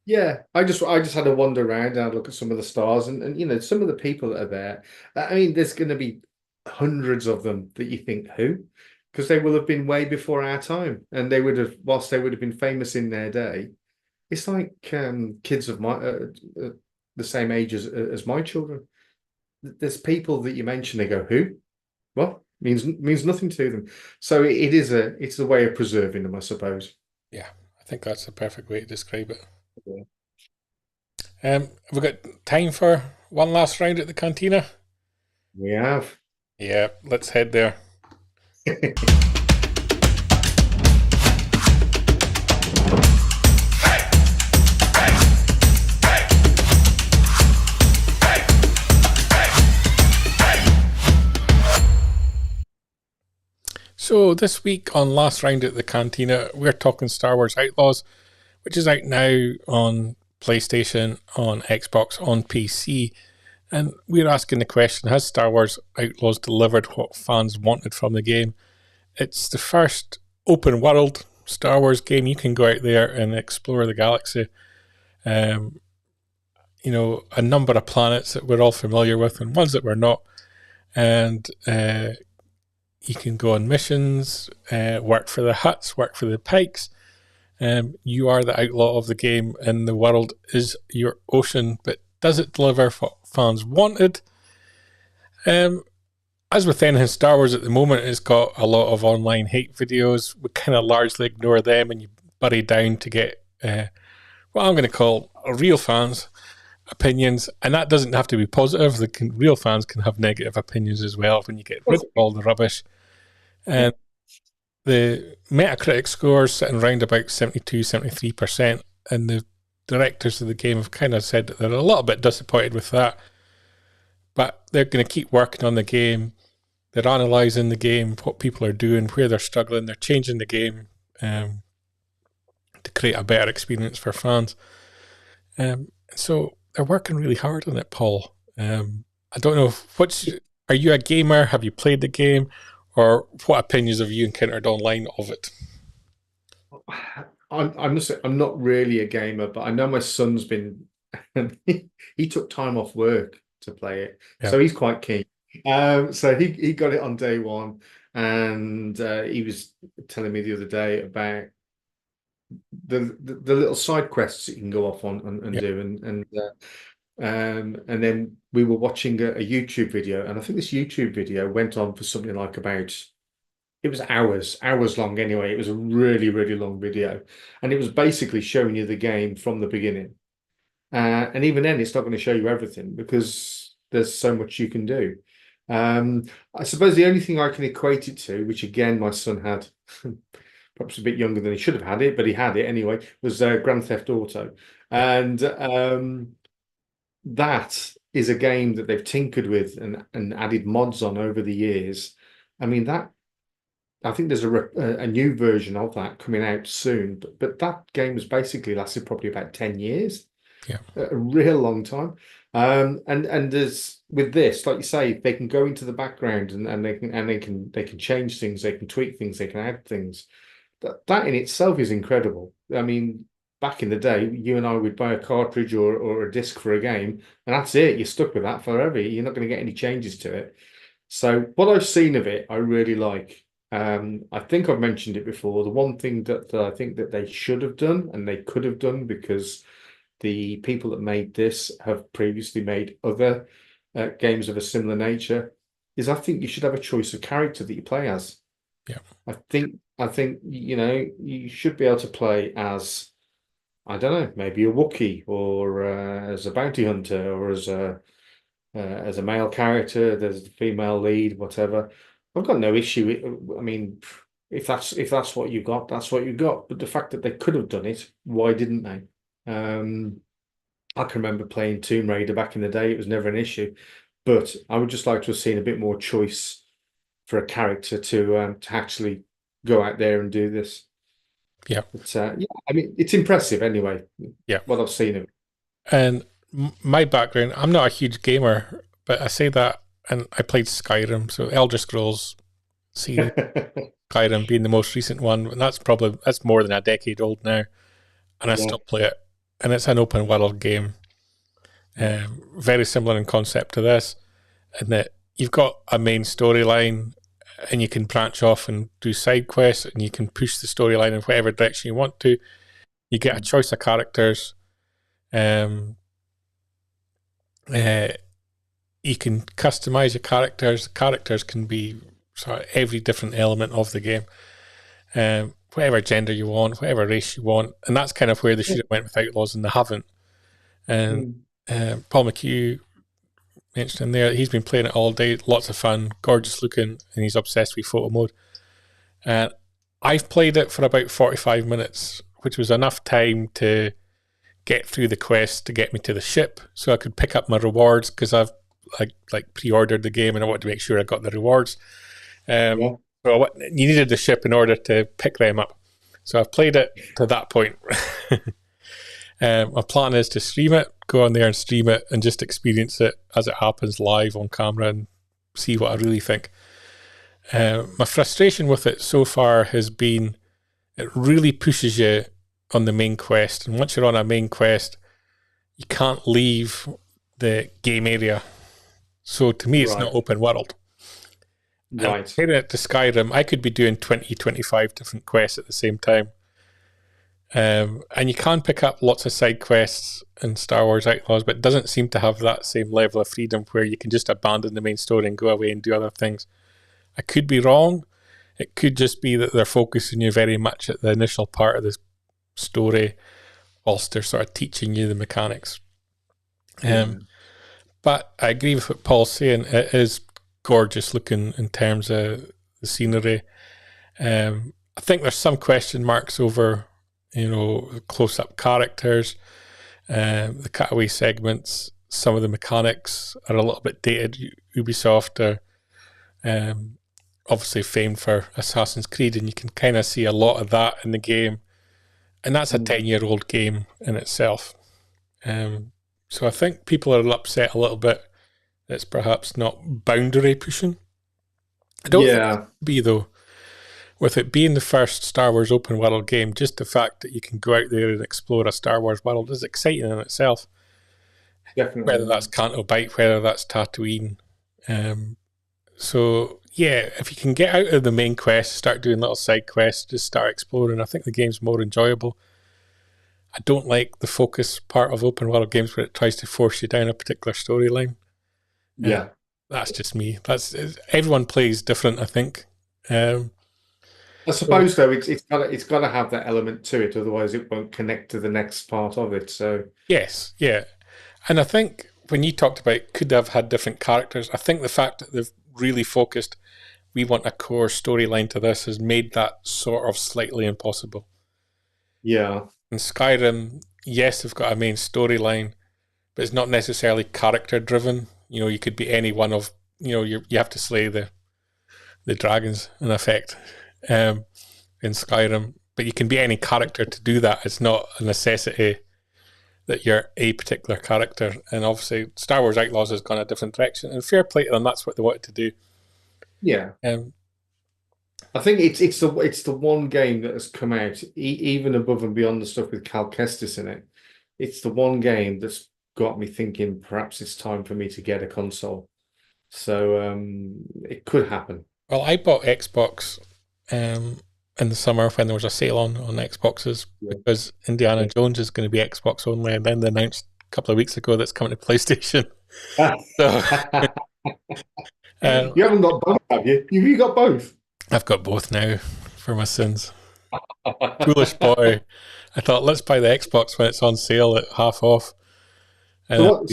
Yeah, I just had to wander around and look at some of the stars and some of the people that are there. I mean, there's going to be hundreds of them that you think who, because they will have been way before our time, and whilst they would have been famous in their day, it's like kids of my the same age as my children. There's people that you mention, they go who, what means nothing to them. So it's a way of preserving them, I suppose. Yeah, I think that's the perfect way to describe it. Have we got time for one last round at the Cantina? We have. Yeah, let's head there. So this week on Last Round at the Cantina, we're talking Star Wars Outlaws, which is out now on PlayStation, on Xbox, on PC. And we're asking the question, has Star Wars Outlaws delivered what fans wanted from the game? It's the first open world Star Wars game. You can go out there and explore the galaxy. You know, a number of planets that we're all familiar with and ones that we're not. And you can go on missions, work for the Hutts, work for the Pikes. You are the outlaw of the game, and the world is your ocean. But does it deliver what fans wanted? As with anything Star Wars at the moment, it's got a lot of online hate videos. We kind of largely ignore them, and you bury down to get what I'm going to call real fans' opinions. And that doesn't have to be positive. Real fans can have negative opinions as well when you get rid of all the rubbish. And the Metacritic score is sitting around about 72-73%, and the directors of the game have kind of said that they're a little bit disappointed with that, but they're going to keep working on the game. They're analysing the game, what people are doing, where they're struggling. They're changing the game to create a better experience for fans. So they're working really hard on it, Paul. I don't know, are you a gamer? Have you played the game? Or what opinions have you encountered online of it? I must say, I'm not really a gamer, but I know my son's been, he took time off work to play it. Yeah. So he's quite keen. So he got it on day one, and he was telling me the other day about the little side quests that you can go off on and yeah. do, and then we were watching a YouTube video, and I think this YouTube video went on for something like it was hours long anyway. It was a really, really long video, and it was basically showing you the game from the beginning. And even then, it's not going to show you everything because there's so much you can do. I suppose the only thing I can equate it to, which again my son had, perhaps a bit younger than he should have had it, but he had it anyway, was Grand Theft Auto. And that is a game that they've tinkered with and added mods on over the years. I mean, I think there's a new version of that coming out soon, but that game has basically lasted probably about 10 years. Yeah, a real long time. And there's, with this, like you say, they can go into the background and they can change things, they can tweak things, they can add things. That in itself is incredible. I mean, back in the day, you and I would buy a cartridge or a disc for a game, and that's it. You're stuck with that forever. You're not going to get any changes to it. So what I've seen of it, I really like. I think I've mentioned it before. The one thing that I think that they should have done, and they could have done, because the people that made this have previously made other games of a similar nature, is I think you should have a choice of character that you play as. Yeah, I think you know, you should be able to play as, I don't know, maybe a Wookiee, or as a bounty hunter, or as a male character. There's the female lead, whatever. I've got no issue. I mean, if that's what you got, that's what you got. But the fact that they could have done it, why didn't they? I can remember playing Tomb Raider back in the day. It was never an issue, but I would just like to have seen a bit more choice for a character to actually go out there and do this. Yeah, but yeah, I mean, it's impressive anyway. Yeah, what I've seen of it. And my background, I'm not a huge gamer, but I say that, and I played Skyrim, so Elder Scrolls series, Skyrim being the most recent one, and that's more than a decade old now, and I still play it. And it's an open world game, very similar in concept to this, in that you've got a main storyline, and you can branch off and do side quests, and you can push the storyline in whatever direction you want to. You get a choice of characters. You can customize your characters. Characters can be sort of every different element of the game. Whatever gender you want, whatever race you want. And that's kind of where they should have went with Outlaws, and they haven't. And Paul McHugh mentioned in there, he's been playing it all day, lots of fun, gorgeous looking, and he's obsessed with photo mode. I've played it for about 45 minutes, which was enough time to get through the quest to get me to the ship, so I could pick up my rewards, because I've like pre-ordered the game and I wanted to make sure I got the rewards. So you needed the ship in order to pick them up. So I've played it to that point. My plan is to stream it, go on there and stream it, and just experience it as it happens live on camera and see what I really think. My frustration with it so far has been it really pushes you on the main quest, and once you're on a main quest, you can't leave the game area. So to me, it's not open world. Right. Comparing it to Skyrim, I could be doing 20, 25 different quests at the same time. And you can pick up lots of side quests in Star Wars Outlaws, but it doesn't seem to have that same level of freedom where you can just abandon the main story and go away and do other things. I could be wrong. It could just be that they're focusing you very much at the initial part of the story whilst they're sort of teaching you the mechanics. But I agree with what Paul's saying. It is gorgeous looking in terms of the scenery. I think there's some question marks over, close-up characters, the cutaway segments. Some of the mechanics are a little bit dated. Ubisoft are obviously famed for Assassin's Creed, and you can kind of see a lot of that in the game. And that's a 10-year-old game in itself. So I think people are upset a little bit that it's perhaps not boundary pushing. I don't think it would be, though. With it being the first Star Wars open world game, just the fact that you can go out there and explore a Star Wars world is exciting in itself. Definitely. Whether that's Canto Bight, whether that's Tatooine. So, yeah, if you can get out of the main quest, start doing little side quests, just start exploring, I think the game's more enjoyable. I don't like the focus part of open world games where it tries to force you down a particular storyline. Yeah. That's just me. Everyone plays different, I think. I suppose, though, it's got to have that element to it, otherwise it won't connect to the next part of it. So yes, yeah. And I think when you talked about could they have had different characters, I think the fact that they've really focused, we want a core storyline to this, has made that sort of slightly impossible. Yeah. In Skyrim, yes, they've got a main storyline, but it's not necessarily character driven. You could be any one of, you have to slay the dragons in effect in Skyrim, but you can be any character to do that. It's not a necessity that you're a particular character. And obviously Star Wars Outlaws has gone a different direction, and fair play to them, that's what they wanted to do. Yeah. I think it's the one game that has come out, even above and beyond the stuff with Cal Kestis in it. It's the one game that's got me thinking perhaps it's time for me to get a console. So it could happen. Well, I bought Xbox in the summer when there was a sale on Xboxes, because Indiana Jones is going to be Xbox only, and then they announced a couple of weeks ago that's coming to PlayStation. So, you haven't got both, have you? You got both? I've got both now for my sins. Foolish boy. I thought, let's buy the Xbox when it's on sale at half off. So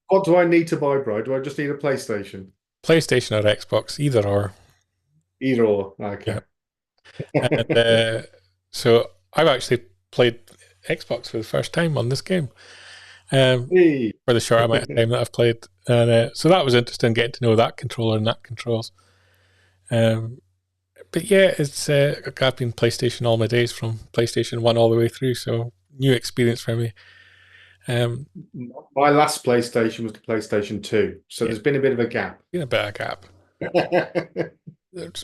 what do I need to buy, bro? Do I just need a PlayStation? PlayStation or Xbox, either or. Either or, okay. Yeah. And, so I've actually played Xbox for the first time on this game for the short amount of time that I've played. And so that was interesting, getting to know that controller and that controls. But yeah, it's I've been PlayStation all my days, from PlayStation 1 all the way through, so new experience for me. My last PlayStation was the PlayStation 2, so there's been a bit of a gap. Been a bit of a gap.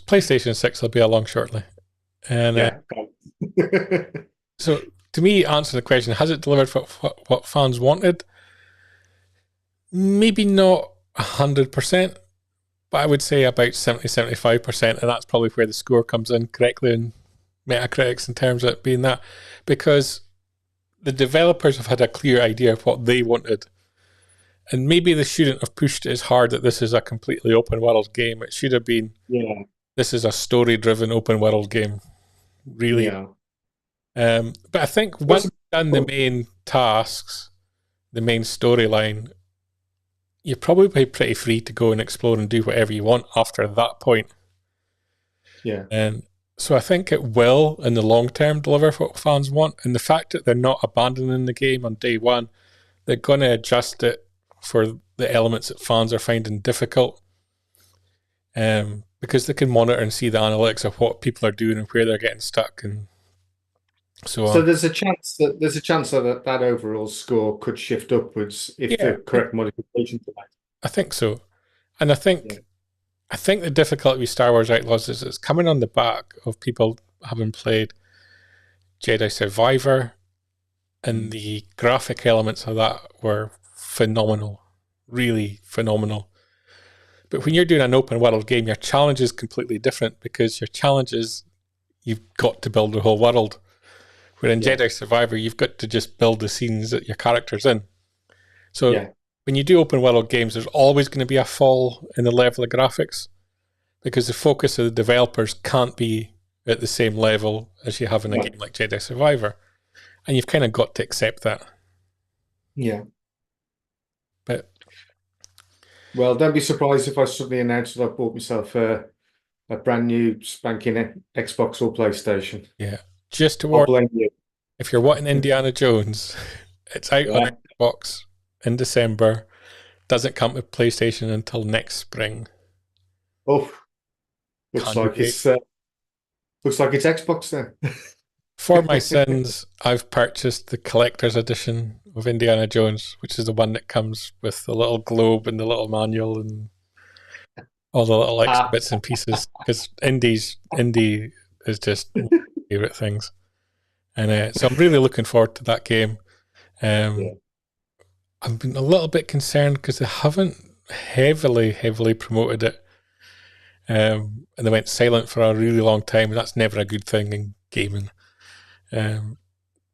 PlayStation 6 will be along shortly. And so to me, answer the question, has it delivered what fans wanted? Maybe not 100%. But I would say about 70-75%, and that's probably where the score comes in correctly in Metacritics in terms of it being that, because the developers have had a clear idea of what they wanted, and maybe they shouldn't have pushed it as hard that this is a completely open world game. It should have been, this is a story-driven open world game, really. Yeah. But I think once you've done the main tasks, the main storyline, you're probably pretty free to go and explore and do whatever you want after that point. Yeah. And so I think it will, in the long term, deliver what fans want. And the fact that they're not abandoning the game on day one, they're going to adjust it for the elements that fans are finding difficult. But because they can monitor and see the analytics of what people are doing and where they're getting stuck and so So on. there's a chance that overall score could shift upwards if Yeah, the correct modifications are made. I think so. And I Yeah. think the difficulty with Star Wars Outlaws is it's coming on the back of people having played Jedi Survivor, and the graphic elements of that were phenomenal, really phenomenal. But when you're doing an open world game, your challenge is completely different because your challenge is you've got to build the whole world. Where in Jedi Survivor, you've got to just build the scenes that your character's in. So when you do open world games, there's always going to be a fall in the level of graphics because the focus of the developers can't be at the same level as you have in a game like Jedi Survivor. And you've kind of got to accept that. Yeah. But well, don't be surprised if I suddenly announce that I bought myself a brand new spanking Xbox or PlayStation. yeah, just to I'll warn blame you. if you're wanting Indiana Jones, it's out on Xbox in December. Doesn't come to PlayStation until next spring. Oh, looks like it's Xbox then. For my sins, I've purchased the collector's edition of Indiana Jones, which is the one that comes with the little globe and the little manual and all the little extra bits and pieces. Because Indy is just one of my favourite things. And so I'm really looking forward to that game. I've been a little bit concerned because they haven't heavily promoted it. And they went silent for a really long time, and that's never a good thing in gaming.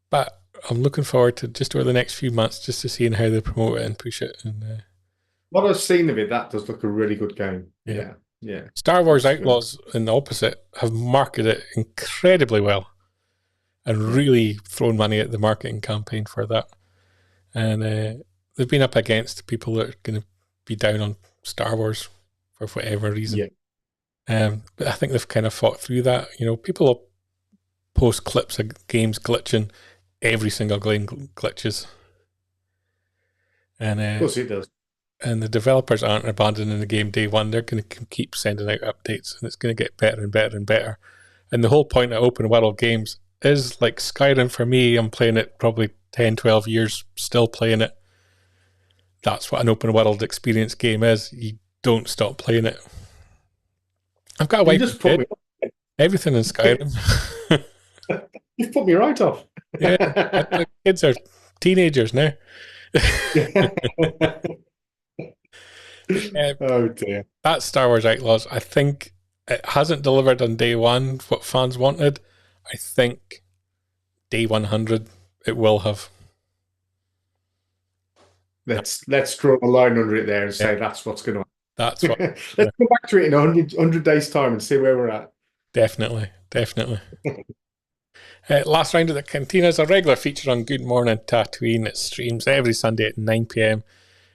But I'm looking forward to just over the next few months just to seeing how they promote it and push it. And what I've seen of it, that does look a really good game. Yeah. Star Wars Outlaws, in the opposite, have marketed it incredibly well and really thrown money at the marketing campaign for that. And they've been up against people that are going to be down on Star Wars for whatever reason. But I think they've kind of fought through that. You know, people will post clips of games glitching. Every single game glitches. And of course it does. And the developers aren't abandoning the game day one. They're going to keep sending out updates, and it's going to get better and better and better. And the whole point of open world games is like Skyrim for me. I'm playing it probably 10, 12 years, still playing it. That's what an open world experience game is. You don't stop playing it. I've got a wife and kid. Everything in Skyrim. You've put me right off. Yeah, the kids are teenagers now. Oh dear. That's Star Wars Outlaws. I think it hasn't delivered on day one what fans wanted. I think day 100 it will have. Let's draw a line under it there and say that's what's going to happen. That's what. Let's come back to it in 100 days' time and see where we're at. Definitely. Last round of the Cantina is a regular feature on Good Morning Tatooine. It streams every Sunday at 9 p.m.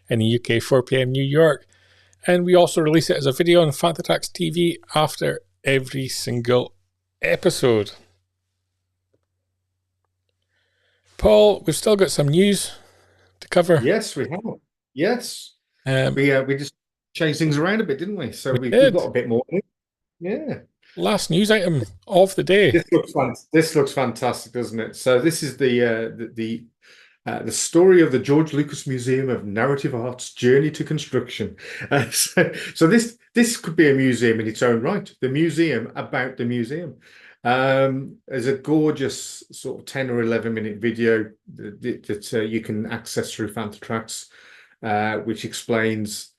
in the UK, 4 p.m. New York. And we also release it as a video on Phantom Menace TV after every single episode. Paul, we've still got some news to cover. Yes, we have. Yes. We just changed things around a bit, didn't we? So we've got a bit more. Yeah. Last news item of the day. This looks fantastic, doesn't it? So this is the story of the George Lucas Museum of Narrative Art's journey to construction. So this could be a museum in its own right. The museum about the museum. There's a gorgeous sort of 10 or 11-minute video that you can access through Fantatrax, which explains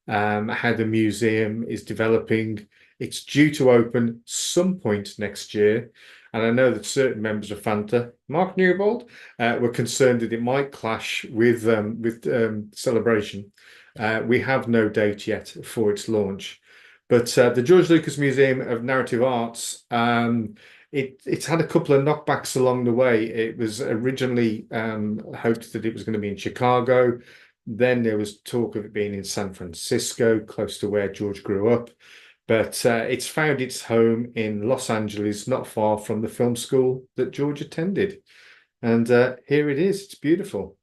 how the museum is developing. It's due to open some point next year. And I know that certain members of Fanta, Mark Newbold, were concerned that it might clash with Celebration. We have no date yet for its launch. But the George Lucas Museum of Narrative Arts, it's had a couple of knockbacks along the way. It was originally hoped that it was going to be in Chicago. Then there was talk of it being in San Francisco, close to where George grew up. But it's found its home in Los Angeles, not far from the film school that George attended. And here it is. It's beautiful.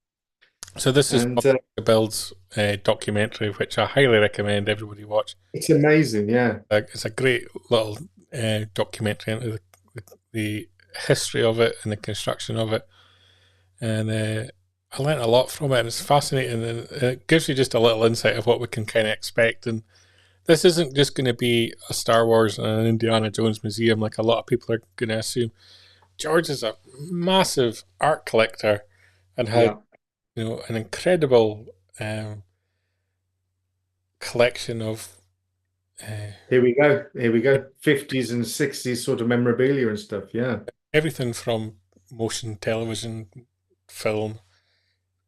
So this is And Megabuilds documentary, which I highly recommend everybody watch. it's amazing, yeah. It's a great little documentary into the history of it and the construction of it, and I learnt a lot from it, and it's fascinating, and it gives you just a little insight of what we can kind of expect. And this isn't just going to be a Star Wars and an Indiana Jones museum like a lot of people are going to assume. George is a massive art collector and has an incredible collection of Here we go. 50s and 60s sort of memorabilia and stuff. Yeah. everything from motion television, film.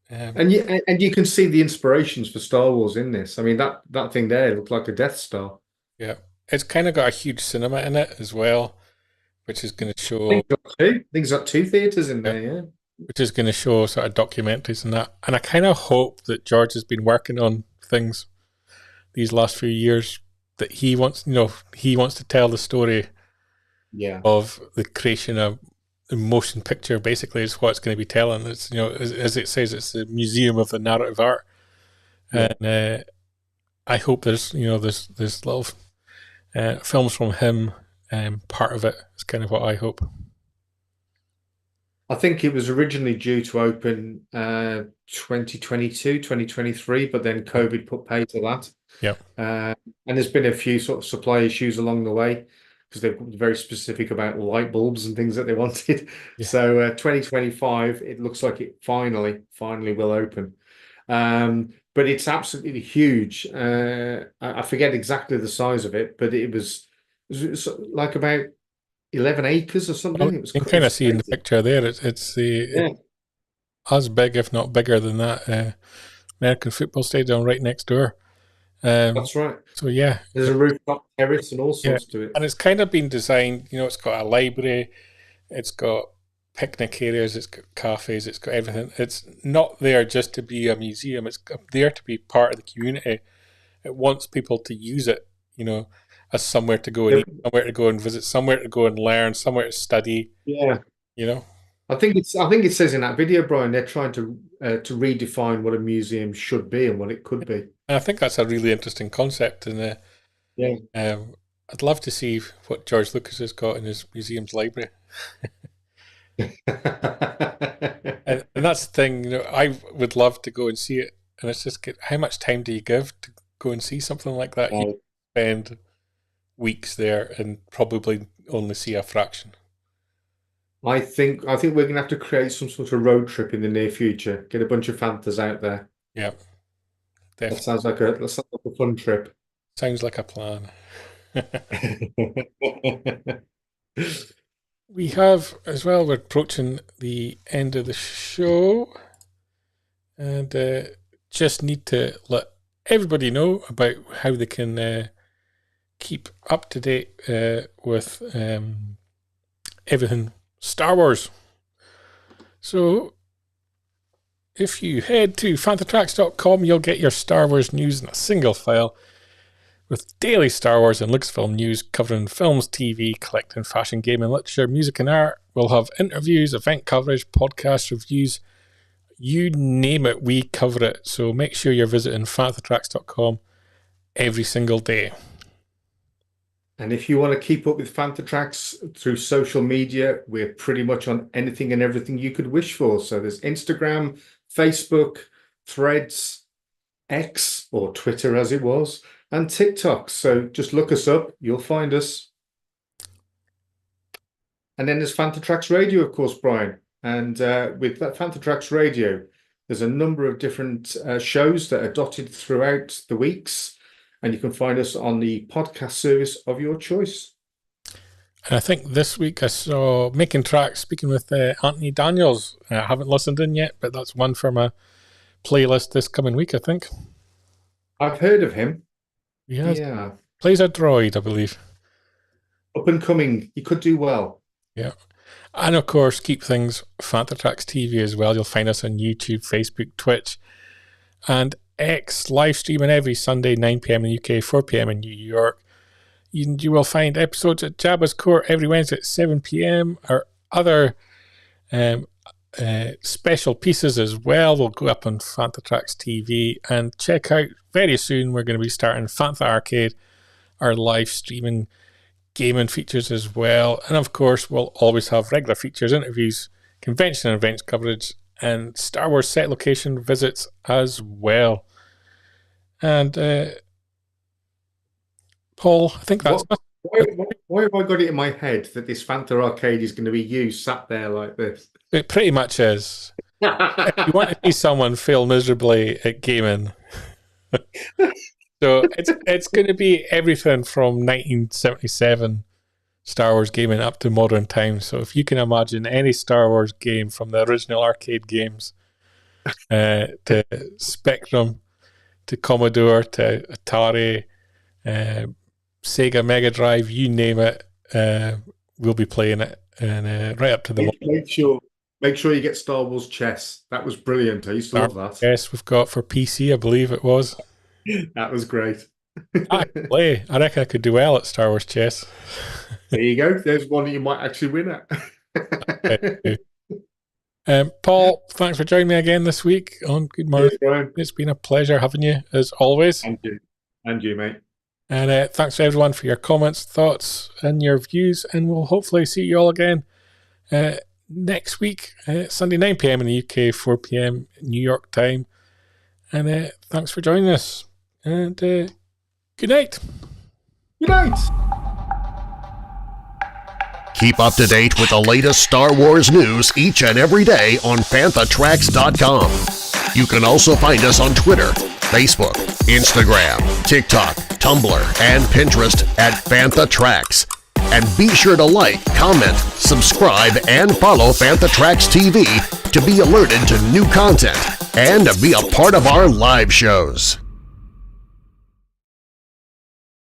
And you can see the inspirations for Star Wars in this. I mean, that thing there looked like a Death Star. Yeah, it's kind of got a huge cinema in it as well, which is going to show. I think it's got two theaters in there. Yeah. Which is going to show sort of documentaries and that. And I kind of hope that George has been working on things these last few years that he wants to tell the story of the creation of the motion picture. Basically, is what it's going to be telling. It's as it says, it's the museum of the narrative art, and I hope there's little films from him part of it. It's kind of what I hope. I think it was originally due to open 2022, 2023, but then COVID put pay to that. Yeah. And there's been a few sort of supply issues along the way because they're very specific about light bulbs and things that they wanted. Yeah. So 2025, it looks like it finally will open. But it's absolutely huge. I forget exactly the size of it, but it was like about 11 acres or something. Well, you can kind of see in the picture there. It's as big, if not bigger than that American football stadium right next door. That's right. So yeah, there's a rooftop terrace and all sorts to it. And it's kind of been designed. It's got a library, it's got picnic areas, it's got cafes, it's got everything. It's not there just to be a museum. It's there to be part of the community. It wants people to use it. As somewhere to go and eat, somewhere to go and visit, somewhere to go and learn, somewhere to study. Yeah. I think it says in that video, Brian, they're trying to redefine what a museum should be and what it could be. And I think that's a really interesting concept. And I'd love to see what George Lucas has got in his museum's library. and that's the thing, I would love to go and see it. And it's just, how much time do you give to go and see something like that? You spend weeks there and probably only see a fraction. I think we're going to have to create some sort of road trip in the near future. Get a bunch of Fantas out there. Yeah, definitely. That sounds like a fun trip. Sounds like a plan. We have as well. We're approaching the end of the show, and just need to let everybody know about how they can keep up to date with everything Star Wars. So if you head to fantatracks.com, you'll get your Star Wars news in a single file with daily Star Wars and Lucasfilm news covering films, TV, collecting, fashion, gaming, literature, music and art. We'll have interviews, event coverage, podcast reviews, you name it, we cover it. So make sure you're visiting fantatracks.com every single day. And if you want to keep up with Fantatracks through social media, we're pretty much on anything and everything you could wish for. So there's Instagram, Facebook, Threads, X, or Twitter as it was, and TikTok. So just look us up, you'll find us. And then there's Fantatracks Radio, of course, Brian. And with that Fantatracks Radio, there's a number of different shows that are dotted throughout the weeks. And you can find us on the podcast service of your choice. And I think this week I saw Making Tracks speaking with Anthony Daniels. I haven't listened in yet, but that's one for my playlist this coming week, I think. I've heard of him. Yeah. Plays a droid, I believe. Up and coming. He could do well. Yeah. And of course, keep things Fantatracks TV as well. You'll find us on YouTube, Facebook, Twitch, and X, live streaming every Sunday, 9 p.m. in the UK, 4 p.m. in New York. You will find episodes at Jabba's Court every Wednesday at 7 p.m. Our other special pieces as well will go up on Fantha Tracks TV. And check out, very soon we're going to be starting Fantha Arcade, our live streaming gaming features as well. And of course, we'll always have regular features, interviews, convention and events coverage, and Star Wars set location visits as well. And Paul, I think that's... Why have I got it in my head that this Fantha Arcade is going to be you sat there like this? It pretty much is. If you want to see someone fail miserably at gaming... So it's going to be everything from 1977 Star Wars gaming up to modern times. So if you can imagine any Star Wars game from the original arcade games to Spectrum, to Commodore, to Atari, Sega Mega Drive, you name it, we'll be playing it, and right up to the Make sure you get Star Wars chess. That was brilliant. I used to love that. Yes, we've got for PC, I believe it was. That was great. I reckon I could do well at Star Wars chess. There you go. There's one that you might actually win at. Paul, thanks for joining me again this week on Good Morning. It's been a pleasure having you, as always. And you, mate. And thanks to everyone for your comments, thoughts, and your views. And we'll hopefully see you all again next week, Sunday 9 p.m. in the UK, 4 p.m. New York time. And thanks for joining us. And good night. Good night. Keep up to date with the latest Star Wars news each and every day on panthatracks.com. You can also find us on Twitter, Facebook, Instagram, TikTok, Tumblr, and Pinterest at Fantha Tracks. And be sure to like, comment, subscribe, and follow Fantha Tracks TV to be alerted to new content and to be a part of our live shows.